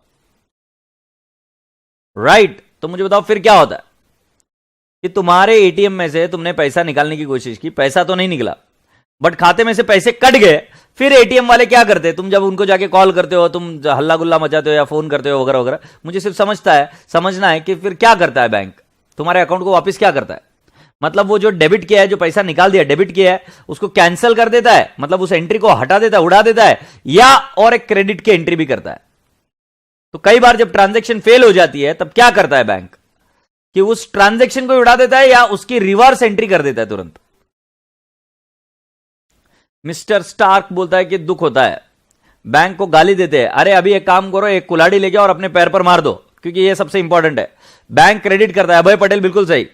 राइट तो मुझे बताओ फिर क्या होता है कि तुम्हारे एटीएम में से तुमने पैसा निकालने की कोशिश की, पैसा तो नहीं निकला बट खाते में से पैसे कट गए। फिर एटीएम वाले क्या करते हैं, तुम जब उनको जाके कॉल करते हो, तुम हल्ला गुल्ला मचाते हो या फोन करते हो वगैरह वगैरह, मुझे सिर्फ समझना है कि फिर क्या करता है बैंक, तुम्हारे अकाउंट को वापस क्या करता है, मतलब वो जो डेबिट किया है, जो पैसा निकाल दिया डेबिट किया है, उसको कैंसिल कर देता है, मतलब उस एंट्री को हटा देता है, उड़ा देता है, या और एक क्रेडिट की एंट्री भी करता है। तो कई बार जब ट्रांजैक्शन फेल हो जाती है तब क्या करता है बैंक, कि उस ट्रांजैक्शन को उड़ा देता है या उसकी रिवर्स एंट्री कर देता है तुरंत। मिस्टर स्टार्क बोलता है कि दुख होता है, बैंक को गाली देते हैं, अरे अभी एक काम करो, एक कुल्हाड़ी लेके और अपने पैर पर मार दो, क्योंकि ये सबसे इंपॉर्टेंट है। बैंक क्रेडिट करता है, अभय पटेल बिल्कुल सही।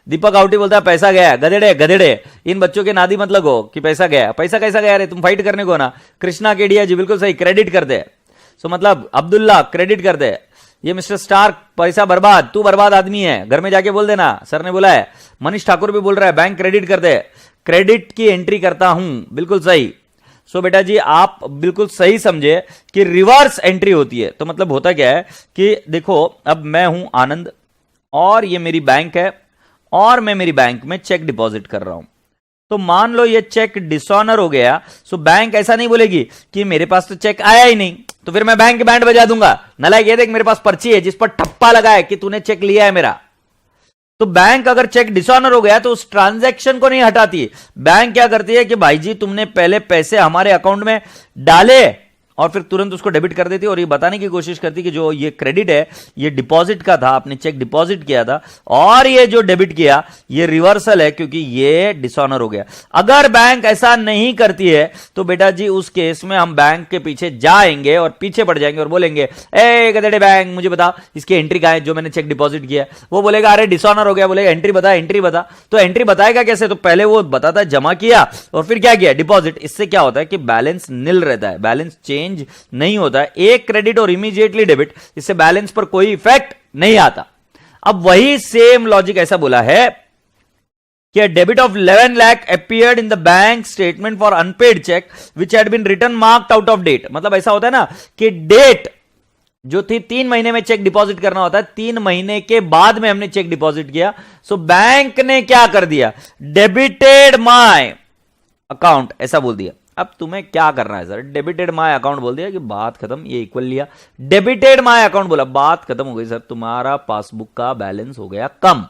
दीपक आउटी बोलता है पैसा गया, गधेड़े इन बच्चों के नादी मत लगो कि पैसा गया, पैसा कैसा गया रे, तुम फाइट करने को ना। कृष्णा केडिया जी बिल्कुल सही, क्रेडिट करते हैं। सो मतलब अब्दुल्ला क्रेडिट करते हैं। ये मिस्टर स्टार्क पैसा बर्बाद, तू बर्बाद आदमी है, घर में जाके बोल देना, सर ने बोला है। मनीष ठाकुर भी बोल रहा है बैंक क्रेडिट करते हैं, क्रेडिट की एंट्री करता हूं, बिल्कुल सही। सो बेटा जी आप बिल्कुल सही समझे कि रिवर्स एंट्री होती है। तो मतलब होता क्या है कि देखो, अब मैं हूं आनंद और ये मेरी बैंक है और मैं मेरी बैंक में चेक डिपॉजिट कर रहा हूं। तो मान लो ये चेक डिसऑनर हो गया, सो बैंक ऐसा नहीं बोलेगी कि मेरे पास तो चेक आया ही नहीं, तो फिर मैं बैंक बैंड बजा दूंगा, नलायक ये देख मेरे पास पर्ची है जिस पर ठप्पा लगा है कि तूने चेक लिया है मेरा। तो बैंक अगर चेक डिसऑनर हो गया तो उस ट्रांजैक्शन को नहीं हटाती। बैंक क्या करती है कि भाई जी तुमने पहले पैसे हमारे अकाउंट में डाले और फिर तुरंत उसको डेबिट कर देती, और ये बताने की कोशिश करती कि जो ये क्रेडिट है ये डिपॉजिट का था, आपने चेक डिपॉजिट किया था, और ये जो डेबिट किया ये रिवर्सल है क्योंकि ये डिसऑनर हो गया। अगर बैंक ऐसा नहीं करती है तो बेटा जी उस केस में हम बैंक के पीछे जाएंगे और पीछे पड़ जाएंगे और बोलेंगे, ए गधेड़े बैंक मुझे बता इसकी एंट्री कहां है जो मैंने चेक डिपॉजिट किया। वो बोलेगा अरे डिसऑनर हो गया, बोलेगा एंट्री बता, एंट्री बता। तो एंट्री बताएगा कैसे, तो पहले वो बताता है जमा किया और फिर क्या किया, डिपॉजिट। इससे क्या होता है कि बैलेंस निल रहता है, बैलेंस चेंज नहीं होता है। एक क्रेडिट और इमीडिएटली डेबिट, इससे बैलेंस पर कोई इफेक्ट नहीं आता। अब वही सेम लॉजिक ऐसा बोला है कि debit of 11 lakh appeared in the bank statement for unpaid cheque which had been return marked out of date. मतलब ऐसा होता है ना कि डेट जो थी 3 महीने में चेक डिपॉजिट करना होता है, 3 महीने के बाद में हमने चेक डिपॉजिट किया, सो बैंक ने क्या कर दिया, डेबिटेड माय अकाउंट ऐसा बोल दिया। अब तुम्हें क्या करना है सर, डेबिटेड माय अकाउंट बोल दिया कि बात खत्म, ये इक्वल लिया, डेबिटेड माय अकाउंट बोला, बात खत्म हो गई सर, तुम्हारा पासबुक का बैलेंस हो गया कम।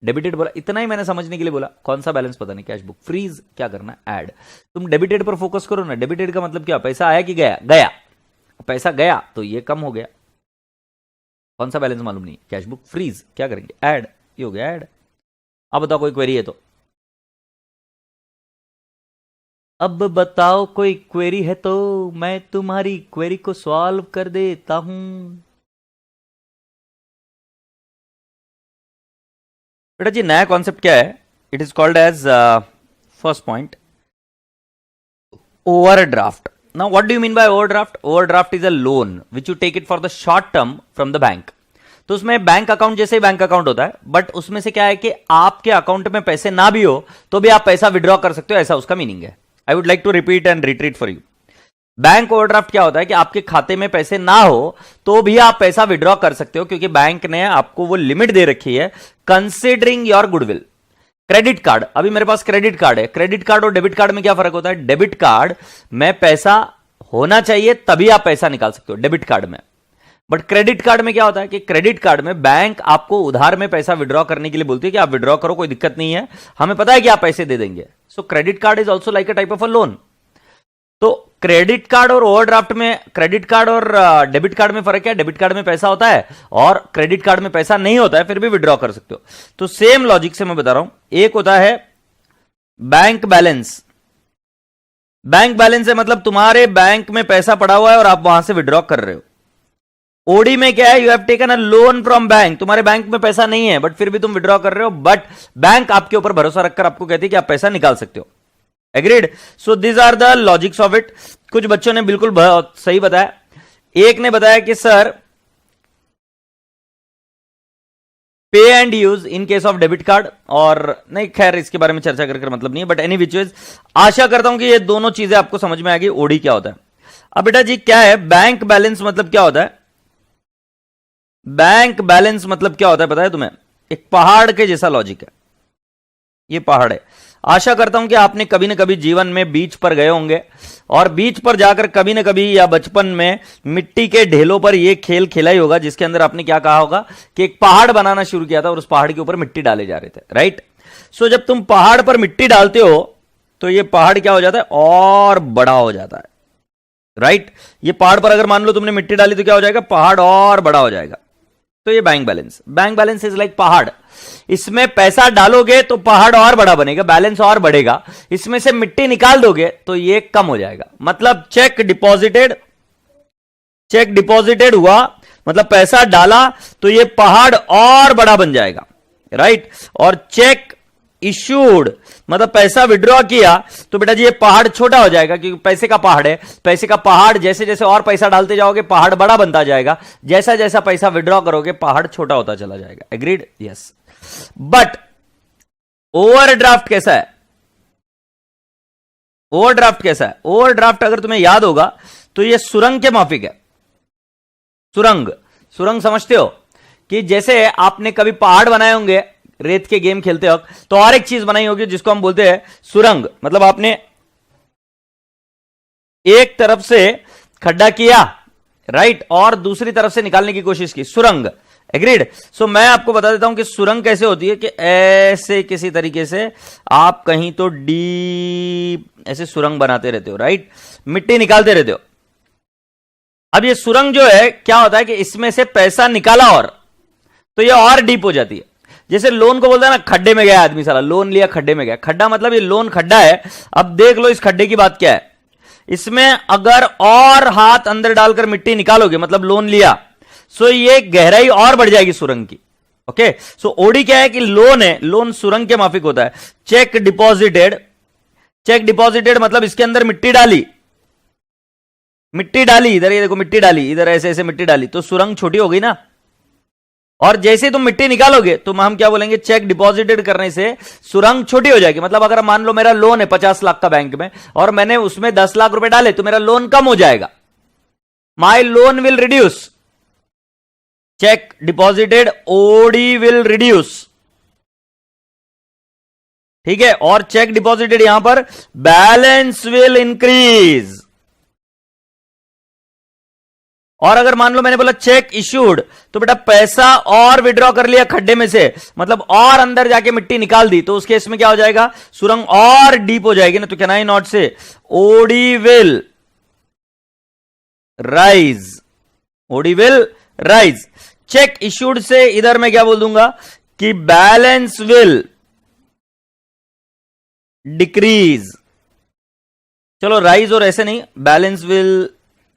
डेबिटेड बोला, इतना ही मैंने समझने के लिए बोला, कौन सा बैलेंस पता नहीं, कैशबुक फ्रीज क्या करना, ऐड। तुम डेबिटेड पर फोकस करो ना, डेबिटेड का मतलब क्या, पैसा आया कि गया, गया, पैसा गया तो ये कम हो गया, कौन सा बैलेंस मालूम नहीं, कैशबुक फ्रीज क्या करेंगे, ऐड, ये हो गया ऐड। अब बताओ कोई क्वेरी है तो, अब बताओ कोई क्वेरी है तो मैं तुम्हारी क्वेरी को सॉल्व कर देता हूं। बेटा जी नया कॉन्सेप्ट क्या है, it is called as first point overdraft. Now what do you mean by overdraft? Overdraft is a loan which you take it for the short term from the bank. तो उसमें bank account जैसे ही bank account होता है, but उसमें से क्या है कि आपके अकाउंट में पैसे ना भी हो तो भी आप पैसा विड्रॉ कर सकते हो, ऐसा उसका मीनिंग है. I would like to repeat and retreat for you. Bank overdraft क्या होता है कि आपके खाते में पैसे ना हो तो भी आप पैसा विड्रॉ कर सकते हो, क्योंकि बैंक ने आपको वो लिमिट दे रखी है considering your goodwill. Credit card, अभी मेरे पास क्रेडिट कार्ड है. क्रेडिट कार्ड और डेबिट कार्ड में क्या फर्क होता है? डेबिट कार्ड में पैसा होना चाहिए तभी आप पैसा निकाल सकते हो डेबिट कार्ड में. बट क्रेडिट कार्ड में क्या होता है कि क्रेडिट कार्ड में बैंक आपको उधार में पैसा विड्रॉ करने के लिए बोलती है कि आप विड्रॉ करो, कोई दिक्कत नहीं है, हमें पता है कि आप पैसे दे देंगे. सो credit card is also like a type of a loan. तो क्रेडिट कार्ड और ओवरड्राफ्ट में, क्रेडिट कार्ड और डेबिट कार्ड में फर्क है. डेबिट कार्ड में पैसा होता है और क्रेडिट कार्ड में पैसा नहीं होता है, फिर भी विड्रॉ कर सकते हो. तो सेम लॉजिक से मैं बता रहा हूं. एक होता है बैंक बैलेंस. बैंक बैलेंस है मतलब तुम्हारे बैंक में पैसा पड़ा हुआ है और आप वहां से विड्रॉ कर रहे हो. ओडी में क्या है? You have taken a loan from bank. तुम्हारे बैंक में पैसा नहीं है बट फिर भी तुम विड्रॉ कर रहे हो, बट बैंक आपके ऊपर भरोसा रखकर आपको कहती है कि आप पैसा निकाल सकते हो. Agreed? So these are the logics of it. कुछ बच्चों ने बिल्कुल सही बताया. एक ने बताया कि सर पे and use in case of debit card, और नहीं खैर इसके बारे में चर्चा कर मतलब नहीं है, बट एनी विच इज आशा करता हूं कि ये दोनों चीजें आपको समझ में आ गई. ओडी क्या होता है? अब बेटा जी क्या है बैंक बैलेंस मतलब क्या होता है? बैंक बैलेंस मतलब क्या होता है पता है तुम्हें? एक पहाड़ के जैसा लॉजिक है. ये पहाड़ है. आशा करता हूं कि आपने कभी ना कभी जीवन में बीच पर गए होंगे और बीच पर जाकर कभी ना कभी या बचपन में मिट्टी के ढेलों पर यह खेल खेला ही होगा, जिसके अंदर आपने क्या कहा होगा कि एक पहाड़ बनाना शुरू किया था और उस पहाड़ के ऊपर मिट्टी डाले जा रहे थे. राइट? सो जब तुम पहाड़ पर मिट्टी डालते हो तो यह पहाड़ क्या हो जाता है? और बड़ा हो जाता है. राइट? ये पहाड़ पर अगर मान लो तुमने मिट्टी डाली तो क्या हो जाएगा? पहाड़ और बड़ा हो जाएगा. तो ये bank balance. Bank balance is like पहाड़. इसमें पैसा डालोगे तो पहाड़ और बड़ा बनेगा, बैलेंस और बढ़ेगा. इसमें से मिट्टी निकाल दोगे तो ये कम हो जाएगा. मतलब चेक डिपॉजिटेड हुआ मतलब पैसा डाला तो ये पहाड़ और बड़ा बन जाएगा. राइट? और चेक इश्यूड मतलब पैसा विड्रॉ किया तो बेटा जी ये पहाड़ छोटा हो जाएगा, क्योंकि पैसे का पहाड़ है. पैसे का पहाड़ जैसे जैसे और पैसा डालते जाओगे पहाड़ बड़ा बनता जाएगा. जैसा जैसा पैसा विड्रॉ करोगे पहाड़ छोटा होता चला जाएगा. एग्रीड? यस. बट ओवरड्राफ्ट कैसा है? ओवरड्राफ्ट कैसा है? ओवरड्राफ्ट अगर तुम्हें याद होगा तो ये सुरंग के माफिक है. सुरंग समझते हो कि जैसे आपने कभी पहाड़ बनाए होंगे रेत के गेम खेलते वक्त, तो और एक चीज बनाई होगी जिसको हम बोलते हैं सुरंग. मतलब आपने एक तरफ से खड्डा किया, राइट, और दूसरी तरफ से निकालने की कोशिश की. सुरंग. एग्रीड? सो मैं आपको बता देता हूं कि सुरंग कैसे होती है कि ऐसे किसी तरीके से आप कहीं तो डीप ऐसे सुरंग बनाते रहते हो. राइट? मिट्टी निकालते रहते हो. अब ये सुरंग जो है क्या होता है कि इसमें से पैसा निकाला और तो ये और डीप हो जाती है. जैसे लोन को बोलता है ना, खड्डे में गया आदमी, साला लोन लिया खड्डे में गया. खड्डा मतलब ये लोन खड्डा है. अब देख लो इस खड्डे की बात क्या है. इसमें अगर और हाथ अंदर डालकर मिट्टी निकालोगे मतलब लोन लिया, सो ये गहराई और बढ़ जाएगी सुरंग की. ओके? सो ओडी क्या है कि लोन है. लोन सुरंग के माफिक होता है. चेक डिपॉजिटेड मतलब इसके अंदर मिट्टी डाली, इधर ये देखो मिट्टी डाली, इधर ऐसे ऐसे मिट्टी डाली तो सुरंग छोटी हो गई ना. और जैसे तुम मिट्टी निकालोगे तो हम क्या बोलेंगे? चेक डिपॉजिटेड करने से सुरंग छोटी हो जाएगी. मतलब अगर मान लो मेरा लोन है 50 लाख का बैंक में और मैंने उसमें 10 लाख रुपए डाले तो मेरा लोन कम हो जाएगा. My loan will reduce. Cheque deposited OD will reduce. ठीक है? और चेक डिपॉजिटेड यहां पर बैलेंस विल इंक्रीज. और अगर मान लो मैंने बोला चेक इश्यूड तो बेटा पैसा और विड्रॉ कर लिया खड्डे में से, मतलब और अंदर जाके मिट्टी निकाल दी, तो उस केस में क्या हो जाएगा? सुरंग और डीप हो जाएगी ना. तो can I not say OD will rise. OD will rise. Cheque issued से इधर मैं क्या बोल दूंगा कि बैलेंस विल डिक्रीज. चलो राइज और ऐसे नहीं, बैलेंस विल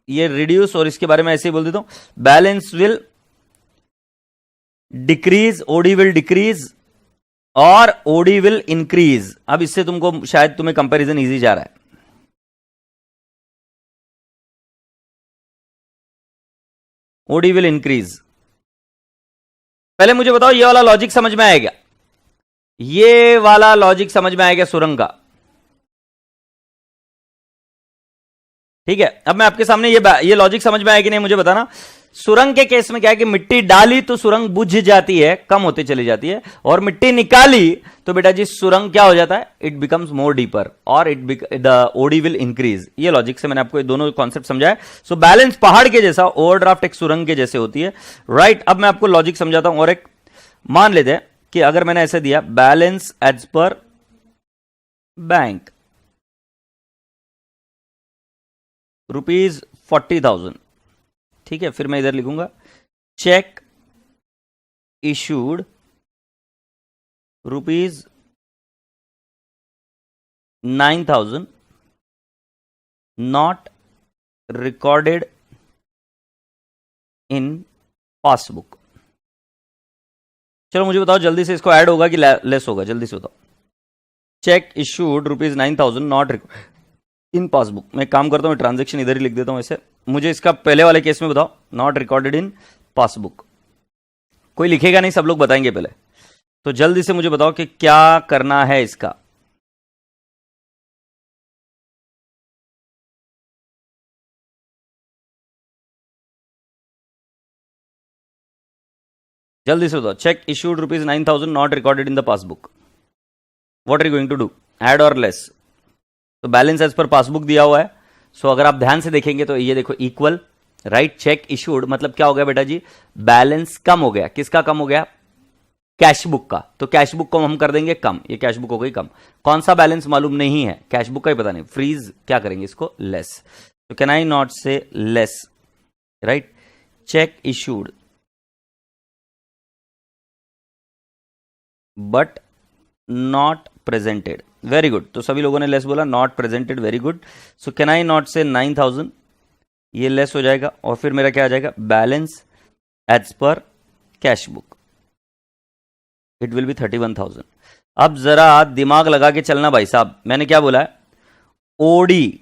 ये रिड्यूस, और इसके बारे में ऐसे ही बोल देता हूं balance will decrease. OD will decrease और ओडी विल इंक्रीज। अब इससे तुमको शायद तुम्हें कंपैरिजन इजी जा रहा है। OD will increase. पहले मुझे बताओ ये वाला लॉजिक समझ में आएगा? ये वाला लॉजिक समझ में आएगा सुरंग का? ठीक है, अब मैं आपके सामने ये लॉजिक समझ में आया कि नहीं मुझे बताना। सुरंग के केस में क्या है कि मिट्टी डाली तो सुरंग बुझ जाती है, कम होती चली जाती है, और मिट्टी निकाली तो बेटा जी सुरंग क्या हो जाता है? इट बिकम्स मोर डीपर और द ओडी विल इंक्रीज। ये लॉजिक से मैंने आपको ये दोनों कॉन्सेप्ट समझाया। सो बैलेंस पहाड़ के जैसा, ओवरड्राफ्ट एक सुरंग के जैसे होती है, राइट। अब मैं आपको लॉजिक समझाता हूं और एक मान लेते हैं कि अगर मैंने ऐसे दिया बैलेंस एज पर बैंक ₹40,000, ठीक है। फिर मैं इधर लिखूंगा check issued ₹9,000 not recorded in passbook. चलो मुझे बताओ जल्दी से, इसको ऐड होगा कि लेस होगा? जल्दी से बताओ। Cheque issued ₹9,000 not recorded in passbook. मैं काम करता हूं, ट्रांजैक्शन इधर ही लिख देता हूं ऐसे। मुझे इसका पहले वाले केस में बताओ, नॉट रिकॉर्डेड इन पासबुक। कोई लिखेगा नहीं, सब लोग बताएंगे पहले। तो जल्दी से मुझे बताओ कि क्या करना है इसका। जल्दी से बताओ। Cheque issued ₹9,000 not recorded in the passbook. What are you going to do? Add और लेस? तो बैलेंस एज पर पासबुक दिया हुआ है। सो अगर आप ध्यान से देखेंगे तो ये देखो इक्वल, राइट। चेक इशूड मतलब क्या हो गया बेटा जी? बैलेंस कम हो गया। किसका कम हो गया? कैश बुक का। तो कैश बुक को हम कर देंगे कम। ये कैश बुक हो गई कम। कौन सा बैलेंस मालूम नहीं है, कैश बुक का ही पता नहीं। फ्रीज क्या करेंगे इसको? लेस। तो कैन आई नॉट से less, right. Check issued but not presented. Very good. तो सभी लोगों ने लेस बोला, not presented, very good. So can I not से 9,000, ये लेस हो जाएगा और फिर मेरा क्या आ जाएगा? Balance as per cash book, it will be 31,000। अब जरा दिमाग लगा के चलना भाई साहब। मैंने क्या बोला है? OD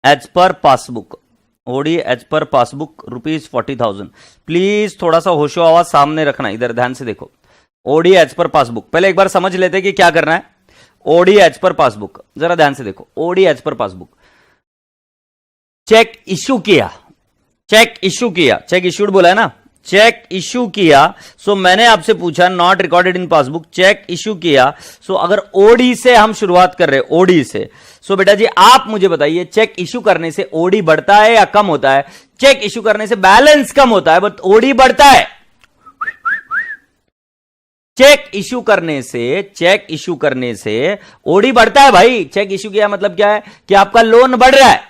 as per passbook, OD as per passbook ₹40,000। Please थोड़ा सा होशो आवाज सामने रखना, इधर ध्यान से देखो। ओडी एज पर पासबुक, पहले एक बार समझ लेते कि क्या करना है। ओडी एज पर पासबुक, जरा ध्यान से देखो। OD as per passbook, cheque issue किया, चेक इश्यू किया, चेक इश्यूड बोला है ना, चेक इश्यू किया। सो मैंने आपसे पूछा not recorded in passbook, cheque issue किया। सो अगर ओडी से हम शुरुआत कर रहे हैं, ओडी से, सो बेटा जी आप मुझे बताइए चेक इश्यू करने से ओडी बढ़ता है या कम होता है? चेक इश्यू करने से बैलेंस कम होता है बट ओडी बढ़ता है। चेक इश्यू करने से ओडी बढ़ता है भाई। चेक इश्यू किया मतलब क्या है कि आपका लोन बढ़ रहा है,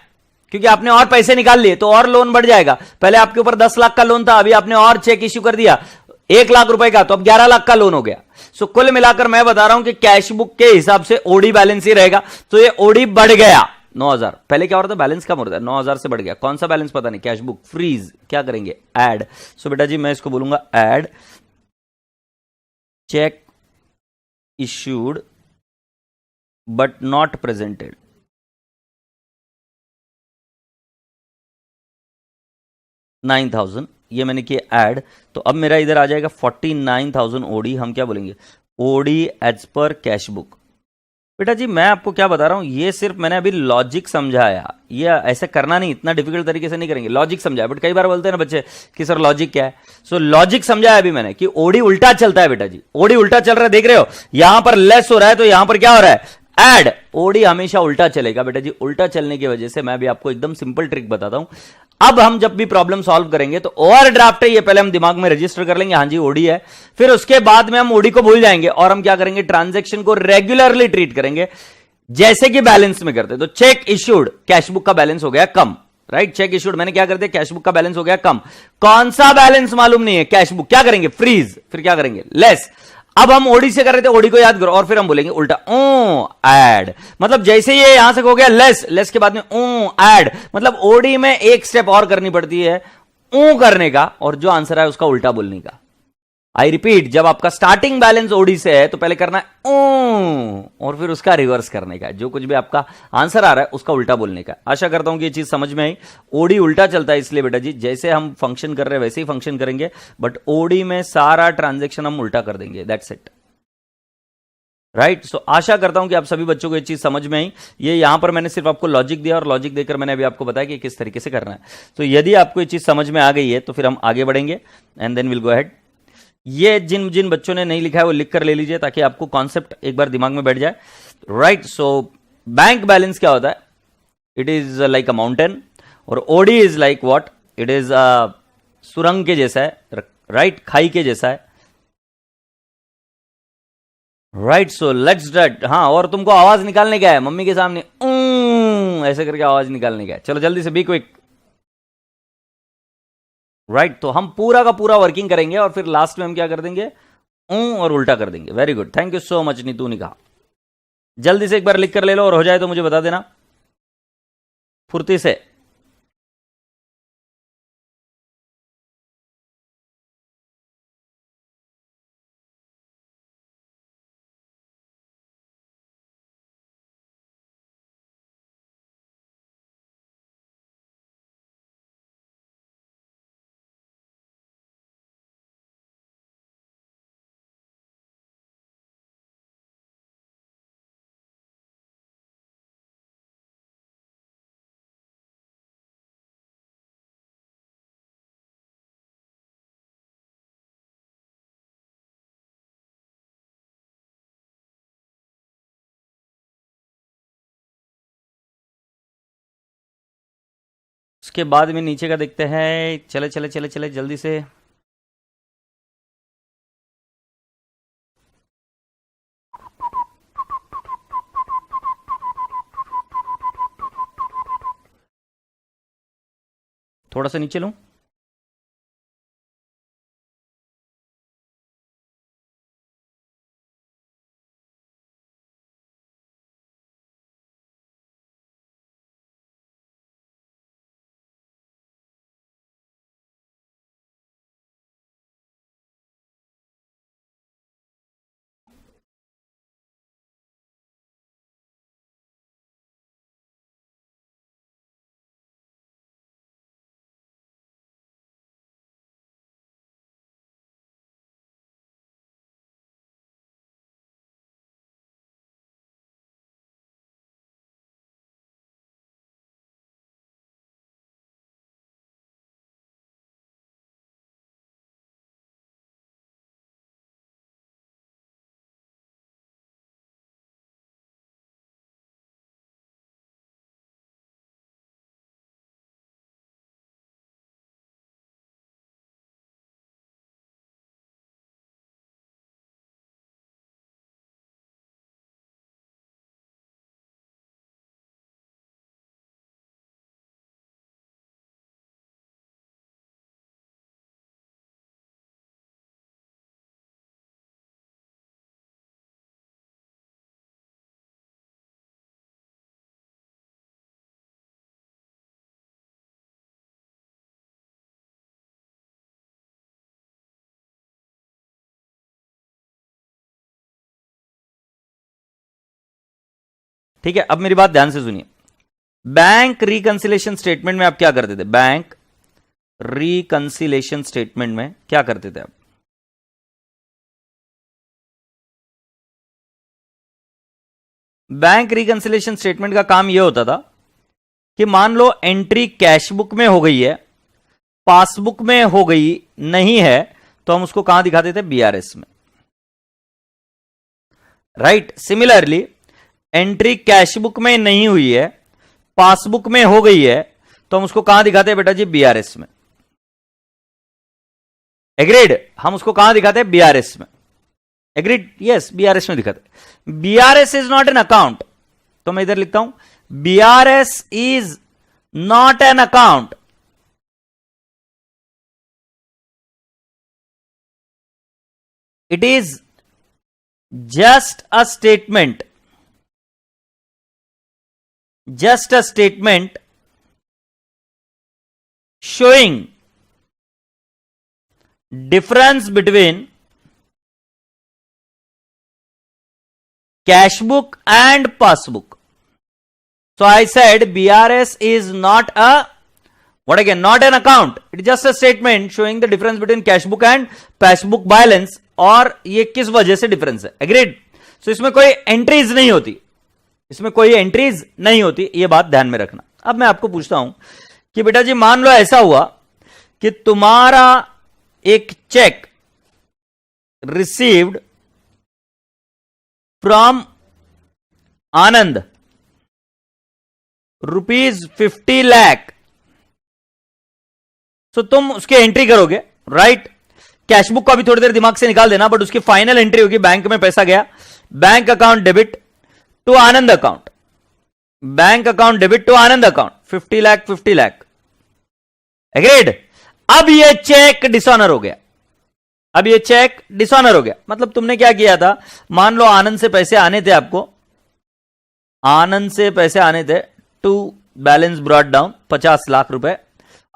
क्योंकि आपने और पैसे निकाल लिए तो और लोन बढ़ जाएगा। पहले आपके ऊपर 10 लाख का लोन था, अभी आपने और चेक इश्यू कर दिया 1 लाख रुपए का, तो अब 11 लाख का लोन हो गया। सो कुल मिलाकर मैं बता रहा हूं कि कैश बुक के हिसाब से ओडी बैलेंस ही रहेगा। तो ये ओडी बढ़ गया 9,000। पहले क्या हो रहा था? बैलेंस कम हो रहा था, 9,000 से बढ़ गया। कौन सा बैलेंस पता नहीं, कैश बुक। फ्रीज क्या करेंगे? ऐड। सो बेटा जी मैं इसको बोलूंगा add check issued but not presented, $9,000। ये मैंने किया ऐड। तो अब मेरा इधर आ जाएगा 49,000 ओडी। हम क्या बोलेंगे? OD as per cash book. बेटा जी मैं आपको क्या बता रहा हूं, ये सिर्फ मैंने अभी लॉजिक समझाया। ये ऐसे करना नहीं, इतना डिफिकल्ट तरीके से नहीं करेंगे, लॉजिक समझाया। बट कई बार बोलते हैं ना बच्चे कि सर लॉजिक क्या है। सो लॉजिक समझाया अभी मैंने कि ओडी उल्टा चलता है बेटा जी। ओडी उल्टा चल रहा है, देख रहे हो यहां पर लेस हो रहा है तो यहां पर क्या हो रहा है? ऐड। ओडी हमेशा उल्टा चलेगा बेटा जी। उल्टा चलने की वजह से मैं अभी आपको एकदम सिंपल ट्रिक बताता हूं। अब हम जब भी प्रॉब्लम सॉल्व करेंगे तो ओवरड्राफ्ट है, ये पहले हम दिमाग में रजिस्टर कर लेंगे, हाँ जी ओडी है। फिर उसके बाद में हम ओडी को भूल जाएंगे और हम क्या करेंगे? ट्रांजैक्शन को रेगुलरली ट्रीट करेंगे जैसे कि बैलेंस में करते। तो चेक इश्यूड, कैश बुक का बैलेंस हो गया कम, राइट। चेक इश्यूड मैंने क्या कर दिया? कैश बुक का बैलेंस हो गया कम। कौन सा बैलेंस मालूम नहीं है? Cash book. क्या करेंगे? फ्रीज। फिर क्या करेंगे? लेस। अब हम ओडी से कर रहे थे, ओडी को याद करो और फिर हम बोलेंगे उल्टा ओ ऐड। मतलब जैसे ये यहां से हो गया लेस, लेस के बाद में ओ ऐड, मतलब ओडी में एक स्टेप और करनी पड़ती है ओ करने का और जो आंसर है उसका उल्टा बोलने का। आई रिपीट, जब आपका स्टार्टिंग बैलेंस ओडी से है तो पहले करना है और फिर उसका रिवर्स करने का, जो कुछ भी आपका आंसर आ रहा है उसका उल्टा बोलने का। आशा करता हूं कि ये चीज समझ में आई। ओडी उल्टा चलता है, इसलिए बेटा जी जैसे हम फंक्शन कर रहे हैं वैसे ही फंक्शन करेंगे, बट ओडी में सारा ट्रांजेक्शन हम उल्टा कर देंगे, दैट्स इट, राइट। सो आशा करता हूं कि आप सभी बच्चों को ये चीज समझ में आई। ये यहां पर मैंने सिर्फ आपको लॉजिक दिया और लॉजिक देकर मैंने अभी आपको बताया कि किस तरीके से करना है। तो यदि आपको ये चीज समझ में आ गई है तो फिर हम आगे बढ़ेंगे and then will go ahead. ये जिन जिन बच्चों ने नहीं लिखा है वो लिख कर ले लीजिए ताकि आपको कॉन्सेप्ट एक बार दिमाग में बैठ जाए, राइट। सो बैंक बैलेंस क्या होता है? It is like a mountain और OD is like what? It is सुरंग के जैसा है, राइट, खाई के जैसा है, राइट। सो लेट्स डट। हाँ, और तुमको आवाज निकालने का है मम्मी के सामने ऐसे करके आवाज निकालने का है। चलो जल्दी से, बी क्विक, राइट। तो हम पूरा का पूरा वर्किंग करेंगे और फिर लास्ट में हम क्या कर देंगे? और उल्टा कर देंगे। Very good, thank you so much Neetu ने कहा। जल्दी से एक बार लिख कर ले लो और हो जाए तो मुझे बता देना फुर्ती से। उसके बाद में नीचे का देखते हैं। चले चले चले चले जल्दी से। थोड़ा सा नीचे लूं। ठीक है, अब मेरी बात ध्यान से सुनिए। बैंक रिकंसिलेशन स्टेटमेंट में आप क्या करते थे? बैंक रिकंसिलेशन स्टेटमेंट में क्या करते थे आप? बैंक रिकंसिलेशन स्टेटमेंट का काम यह होता था कि मान लो एंट्री कैश बुक में हो गई है, पासबुक में हो गई नहीं है, तो हम उसको कहां दिखाते थे? बीआरएस में, right. Similarly entry cash book में नहीं हुई है, पासबुक में हो गई है, तो हम उसको कहां दिखाते हैं बेटा जी? बीआरएस में। एग्रीड? हम उसको कहां दिखाते हैं? बीआरएस में। एग्रीड? यस, बीआरएस में दिखाते। BRS is not an account, तो मैं इधर लिखता हूं BRS is not an account. It is just a statement, just a statement showing difference between cash book and passbook. So I said BRS is not a, what again, not an account. It is just a statement showing the difference between cash book and passbook balance. और ये किस वजह से difference है. Agreed. सो इसमें कोई entries नहीं होती, इसमें कोई एंट्रीज नहीं होती, ये बात ध्यान में रखना. अब मैं आपको पूछता हूं कि बेटा जी मान लो ऐसा हुआ कि तुम्हारा एक चेक रिसीव्ड फ्रॉम आनंद ₹50 लाख. सो तुम उसकी एंट्री करोगे, राइट. कैश बुक को अभी थोड़ी देर दिमाग से निकाल देना, बट उसकी फाइनल एंट्री होगी बैंक में पैसा गया, bank account debit to Anand account, bank account debit to Anand account, 50 lakh 50 lakh. Agreed. अब ये चेक डिसऑनर हो गया, अब ये चेक डिसऑनर हो गया. मतलब तुमने क्या किया था, मान लो आनंद से पैसे आने थे आपको, आनंद से पैसे आने थे, to balance brought down 50 lakh रुपए.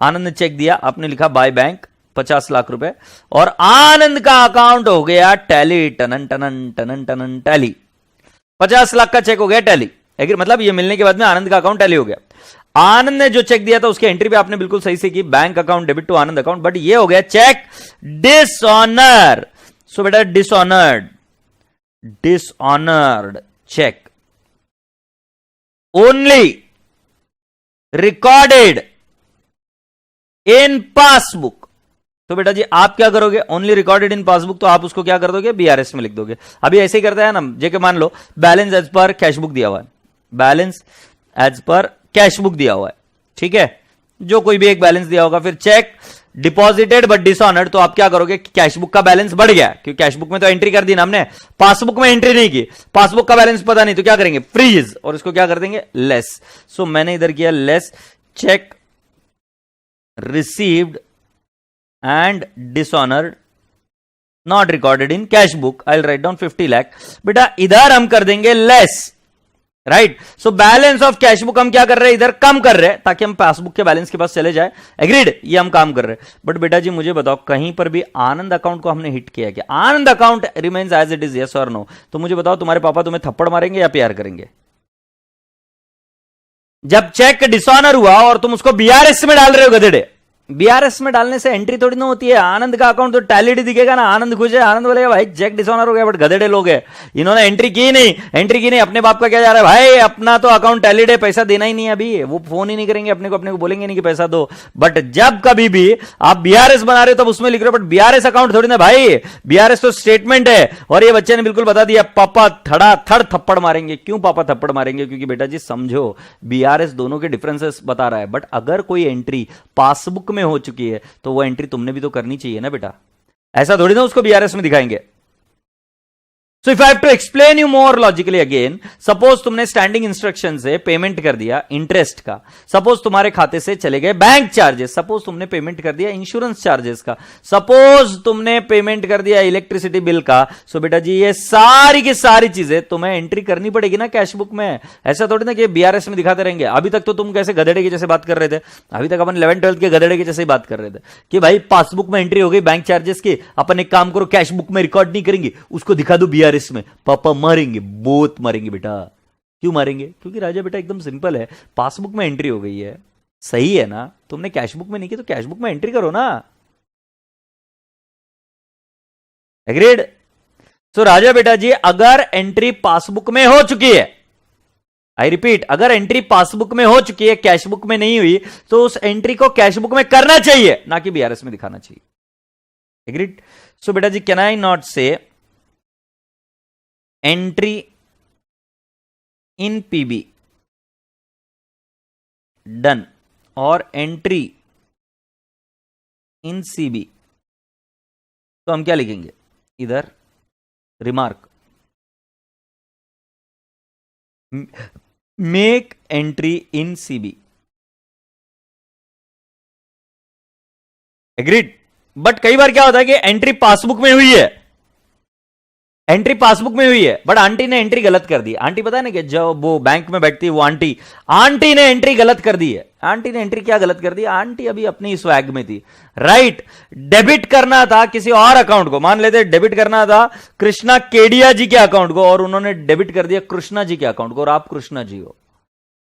आनंद ने चेक दिया, आपने लिखा बाय बैंक 50 लाख रुपए, और आनंद का अकाउंट हो गया टैली, टनन टनन टनन टनन टैली. 50 लाख का चेक हो गया टैली. मतलब ये मिलने के बाद में आनंद का अकाउंट टैली हो गया. आनंद ने जो चेक दिया था उसकी एंट्री पे आपने बिल्कुल सही से की, bank account debit to Anand account, but ये हो गया चेक डिसऑनर. सो बेटा dishonoured, dishonoured cheque only recorded in passbook. तो बेटा जी आप क्या करोगे, ओनली रिकॉर्डेड इन पासबुक, तो आप उसको क्या कर दोगे, बीआरएस में लिख दोगे. अभी ऐसे ही करता है ना, जेके मान लो balance as per cash book दिया हुआ है, balance as per cash book दिया हुआ है, ठीक है, जो कोई भी एक बैलेंस दिया होगा, फिर चेक डिपॉजिटेड बट डिसऑनर्ड, तो आप क्या करोगे, कैश बुक का बैलेंस बढ़ गया, क्योंकि कैश बुक में तो एंट्री कर दी ना हमने, पासबुक में एंट्री नहीं की, पासबुक का बैलेंस पता नहीं, तो क्या करेंगे, फ्रीज, और इसको क्या कर देंगे, लेस. सो मैंने इधर किया less cheque received and dishonored not recorded in cash book. I'll write down 50 lakh. बेटा इधर हम कर देंगे less, right. So balance of cash book हम क्या कर रहे हैं, इधर कम कर रहे हैं, ताकि हम पासबुक के बैलेंस के पास चले जाए. एग्रीड. ये हम काम कर रहे हैं. बट बेटा जी मुझे बताओ, कहीं पर भी आनंद अकाउंट को हमने हिट किया कि Anand account remains as it is, yes और नो. तो मुझे बताओ तुम्हारे पापा तुम्हें थप्पड़ मारेंगे या प्यार करेंगे. जब चेक डिसऑनर हुआ और तुम उसको बीआरएस में डाल रहे हो गधेड़े, बीआरएस में डालने से एंट्री थोड़ी ना होती है. आनंद का अकाउंट तो टैलीड दिखेगा ना, आनंद खुश है, आनंद बोलेगा भाई चेक डिसऑनर हो गया, बट गधेड़े लोग हैं, इन्होंने एंट्री की नहीं, एंट्री की नहीं. अपने बाप का क्या जा रहा है भाई, अपना तो अकाउंट टैलीड है, पैसा देना ही नहीं है अभी, वो फोन ही नहीं करेंगे अपने को बोलेंगे नहीं कि पैसा दो. बट जब कभी भी आप बीआरएस बना रहे हो तब उसमें लिख रहे हो, बट बीआरएस अकाउंट थोड़ी ना भाई, बीआरएस तो स्टेटमेंट है. और ये बच्चे ने बिल्कुल बता दिया, पापा थड़ थप्पड़ मारेंगे. क्यों पापा थप्पड़ मारेंगे, क्योंकि बेटा जी समझो बीआरएस दोनों के डिफरेंसेस बता रहा है. बट अगर कोई एंट्री पासबुक में हो चुकी है तो वो एंट्री तुमने भी तो करनी चाहिए ना बेटा, ऐसा थोड़ी ना उसको बीआरएस में दिखाएंगे. So if I have to explain you more logically again, suppose तुमने स्टैंडिंग इंस्ट्रक्शन से पेमेंट कर दिया इंटरेस्ट का, सपोज तुम्हारे खाते से चले गए बैंक चार्जेस, सपोज तुमने पेमेंट कर दिया इंश्योरेंस चार्जेस का, सपोज तुमने पेमेंट कर दिया इलेक्ट्रिसिटी बिल का. सो बेटा जी ये सारी की सारी चीजें तुम्हें एंट्री करनी पड़ेगी ना कैश बुक में. ऐसा थोड़ी ना कि बीआरएस में दिखाते रहेंगे. अभी तक तो तुम कैसे गधेड़े के जैसे बात कर रहे थे, अभी तक अपन 11-12 के गधेड़े के जैसे ही बात कर रहे थे कि भाई पासबुक में एंट्री हो गई बैंक चार्जेस की, अपन एक काम करो कैश बुक में रिकॉर्ड नहीं करेंगे, उसको दिखा दो बीआरएस में. पापा मारेंगे, बहुत मारेंगे बेटा. क्यों मारेंगे, क्योंकि राजा बेटा एकदम सिंपल है, पासबुक में एंट्री हो गई है, सही है ना, तुमने कैश बुक में नहीं की तो कैश बुक में एंट्री करो ना. एग्रीड. सो राजा बेटा जी अगर एंट्री पासबुक में हो चुकी है, आई रिपीट, अगर एंट्री पासबुक में हो चुकी है, कैश बुक में नहीं हुई, तो उस एंट्री को कैश बुक में करना चाहिए, ना कि बीआरएस में दिखाना चाहिए. एग्रीड. सो बेटा जी कैन आई नॉट से एंट्री इन पीबी डन और एंट्री इन सीबी, तो हम क्या लिखेंगे इधर, remark, make entry in CB. Agreed. But कई बार क्या होता है कि एंट्री पासबुक में हुई है, एंट्री पासबुक में हुई है, बट आंटी ने एंट्री गलत कर दी। आंटी पता है ना कि जो वो बैंक में बैठती है वो आंटी, आंटी ने एंट्री गलत कर दी है। आंटी ने एंट्री क्या गलत कर दी? आंटी अभी अपनी स्वैग में थी, राइट। डेबिट करना था किसी और अकाउंट को, मान लेते डेबिट करना था कृष्णा केडिया जी के अकाउंट को, और उन्होंने डेबिट कर दिया कृष्णा जी के अकाउंट को, और आप कृष्णा जी हो,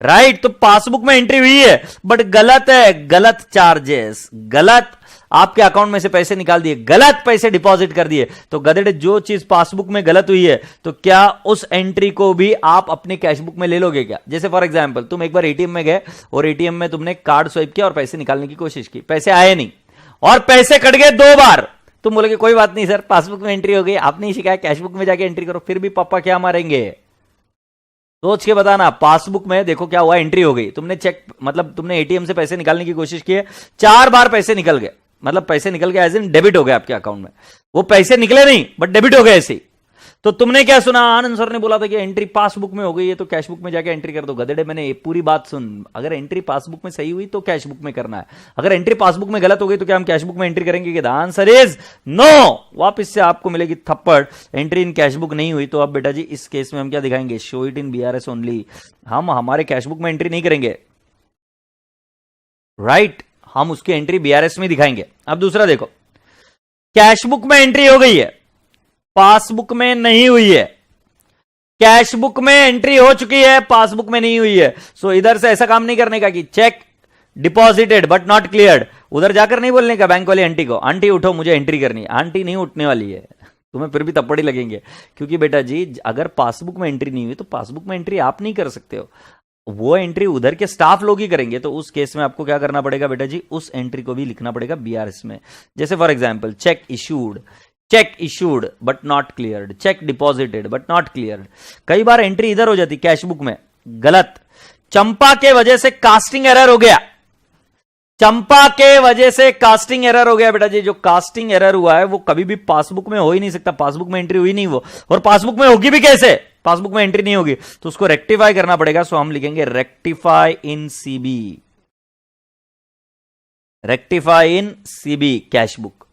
राइट। तो पासबुक में एंट्री हुई है बट गलत है, गलत चार्जेस, गलत आपके अकाउंट में से पैसे निकाल दिए, गलत पैसे डिपॉजिट कर दिए। तो गधेड़े जो चीज पासबुक में गलत हुई है तो क्या उस एंट्री को भी आप अपने कैशबुक में ले लोगे क्या? जैसे फॉर एग्जांपल तुम एक बार एटीएम में गए और एटीएम में तुमने कार्ड स्वाइप किया और पैसे निकालने की कोशिश की, पैसे आए नहीं और पैसे कट गए 2 बार। तुम बोलोगे कोई बात नहीं सर, पासबुक में एंट्री हो गई, आपने शिकायत कैशबुक में जाके एंट्री करो। फिर भी पापा क्या मारेंगे? सोच के बताना। पासबुक में देखो क्या हुआ, एंट्री हो गई, तुमने चेक मतलब तुमने एटीएम से पैसे निकालने की कोशिश की है, 4 बार पैसे निकल गए, मतलब पैसे निकल गए एज इन डेबिट हो गए आपके अकाउंट में। वो पैसे निकले नहीं बट डेबिट हो गए ऐसे ही। तो तुमने क्या सुना? आनंद सर ने बोला था कि एंट्री पासबुक में हो गई है तो कैशबुक में जाके एंट्री कर दो। गधेड़े, मैंने ये पूरी बात सुन, अगर एंट्री पासबुक में सही हुई तो कैशबुक में करना है, अगर एंट्री पासबुक में गलत हो गई तो क्या हम कैशबुक में एंट्री करेंगे? The answer is no. वापस से आपको मिलेगी थप्पड़। एंट्री इन कैशबुक नहीं हुई तो अब बेटा जी इस केस में हम क्या दिखाएंगे? Show it in BRS only. हम हमारे कैशबुक में एंट्री नहीं करेंगे, राइट, हम उसकी एंट्री बीआरएस में दिखाएंगे। अब दूसरा देखो, कैशबुक में एंट्री हो गई है, पासबुक में नहीं हुई है। कैशबुक में एंट्री हो चुकी है, पासबुक में नहीं हुई है। सो इधर से ऐसा काम नहीं करने का कि check deposited but not cleared, उधर जाकर नहीं बोलने का बैंक वाली आंटी को, आंटी उठो मुझे एंट्री करनी है। आंटी नहीं उठने वाली है, तुम्हें फिर भी थप्पड़ ही लगेंगे, क्योंकि बेटा जी अगर पासबुक में एंट्री नहीं हुई तो पासबुक में एंट्री आप नहीं कर सकते हो, वो एंट्री उधर के स्टाफ लोग ही करेंगे। तो उस केस में आपको क्या करना पड़ेगा बेटा जी? उस एंट्री को भी लिखना पड़ेगा बीआरएस में। जैसे for example check issued but not cleared, check deposited but not cleared. कई बार एंट्री इधर हो जाती कैशबुक में गलत, चंपा के वजह से कास्टिंग एरर हो गया, चंपा के वजह से कास्टिंग एरर हो गया बेटा जी। जो कास्टिंग एरर हुआ है वो कभी भी पासबुक में हो ही नहीं सकता, पासबुक में एंट्री हुई नहीं वो, और पासबुक में होगी भी कैसे? पासबुक में एंट्री नहीं होगी, तो उसको रेक्टिफाई करना पड़ेगा। सो हम लिखेंगे रेक्टिफाई इन सीबी, रेक्टिफाई इन सीबी कैशबुक।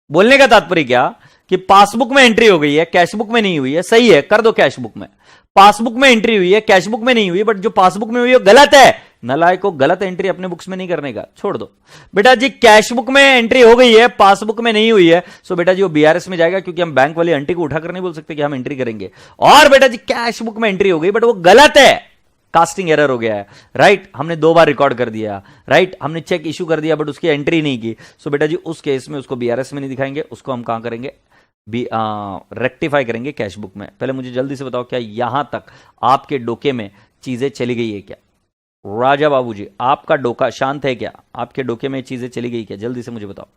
बोलने का तात्पर्य क्या कि पासबुक में एंट्री हो गई है, कैशबुक में नहीं हुई है, सही है कर दो कैशबुक में। पासबुक में एंट्री हुई है, कैशबुक में नहीं हुई, बट जो पासबुक में हुई है गलत है। नलायक को गलत एंट्री अपने बुक्स में नहीं करने का, छोड़ दो बेटा जी। कैशबुक में एंट्री हो गई है, पासबुक में नहीं हुई है, सो बेटा जी वो बीआरएस में जाएगा, क्योंकि हम बैंक वाली आंटी को उठाकर नहीं बोल सकते कि हम एंट्री करेंगे। और बेटा जी कैशबुक में एंट्री हो गई बट वो गलत है, कास्टिंग एरर हो गया है, राइट, हमने 2 बार रिकॉर्ड कर दिया, राइट, हमने चेक इशू कर दिया बट उसकी एंट्री नहीं की। सो बेटा जी उस केस में उसको बीआरएस में नहीं दिखाएंगे, उसको हम कहां करेंगे? रेक्टिफाई करेंगे कैशबुक में। पहले मुझे जल्दी से बताओ क्या यहां तक आपके डोके में चीजें चली गई है क्या? राजा बाबूजी आपका डोका शांत है क्या? आपके डोके में चीजें चली गई क्या? जल्दी से मुझे बताओ।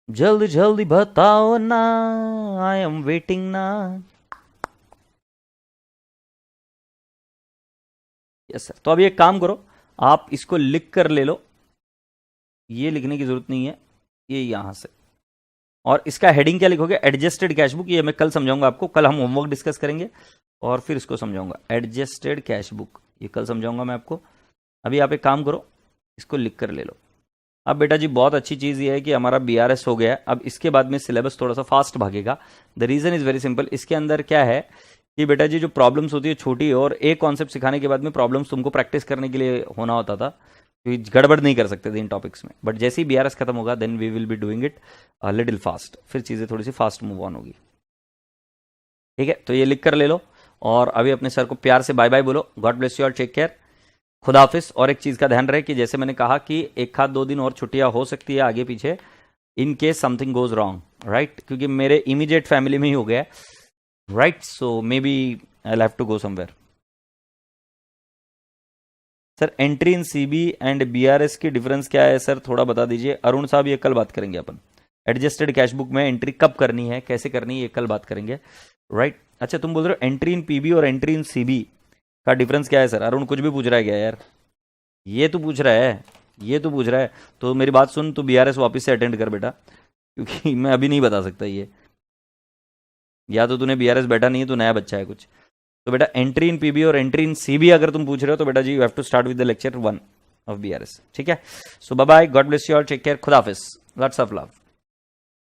जल्दी जल्दी बताओ ना, आई एम वेटिंग ना। Yes sir. तो अब एक काम करो, आप इसको लिख कर ले लो, ये लिखने की जरूरत नहीं है, ये यहां से, और इसका हेडिंग क्या लिखोगे? Adjusted cashbook. ये मैं कल समझाऊंगा आपको, कल हम होमवर्क डिस्कस करेंगे और फिर इसको समझाऊंगा। एडजस्टेड कैशबुक ये कल समझाऊंगा मैं आपको। अभी आप एक काम करो, इसको लिख कर ले लो। अब बेटा जी बहुत अच्छी चीज़ ये है कि हमारा बीआरएस हो गया है, अब इसके बाद में सिलेबस थोड़ा सा फास्ट भागेगा। The reason is very simple. इसके अंदर क्या है कि बेटा जी जो प्रॉब्लम्स होती है छोटी, और एक कॉन्सेप्ट सिखाने के बाद में प्रॉब्लम्स तुमको प्रैक्टिस करने के लिए होना होता था, क्योंकि गड़बड़ नहीं कर सकते थे इन टॉपिक्स में। बट जैसे ही बीआरएस खत्म होगा then we will be doing it little fast, फिर चीज़ें थोड़ी सी फास्ट मूव ऑन होगी। ठीक है, तो ये लिख कर ले लो, और अभी अपने सर को प्यार से बाय बाय बोलो। God bless you all, take care, खुदाफिज। और एक चीज़ का ध्यान रहे कि जैसे मैंने कहा कि 1-2 दिन और छुट्टियां हो सकती है आगे पीछे, in case something goes wrong, right, क्योंकि मेरे इमीडिएट फैमिली में ही हो गया है, right, so may be I have to go somewhere. Sir entry in CB and BRS की डिफरेंस क्या है सर, थोड़ा बता दीजिए। अरुण साहब ये कल बात करेंगे अपन, एडजस्टेड कैशबुक में एंट्री कब करनी है, कैसे करनी है, ये कल बात करेंगे, राइट। अच्छा तुम बोल रहे हो एंट्री इन पीबी और एंट्री इन सीबी का डिफरेंस क्या है सर? अरुण कुछ भी पूछ रहा है क्या यार? ये तो पूछ रहा है, ये तो पूछ रहा है, तो मेरी बात सुन, तू बीआरएस वापस से अटेंड कर बेटा, क्योंकि मैं अभी नहीं बता सकता ये, या तो तूने बीआरएस बैठा नहीं है, तो नया बच्चा है कुछ, तो बेटा एंट्री इन पीबी और एंट्री इन सीबी अगर तुम पूछ रहे हो तो बेटा जी you have to start with the lecture 1 of BRS. ठीक है, so bye bye, God bless you all, take care, खुदा हाफिज, लॉट्स ऑफ लव।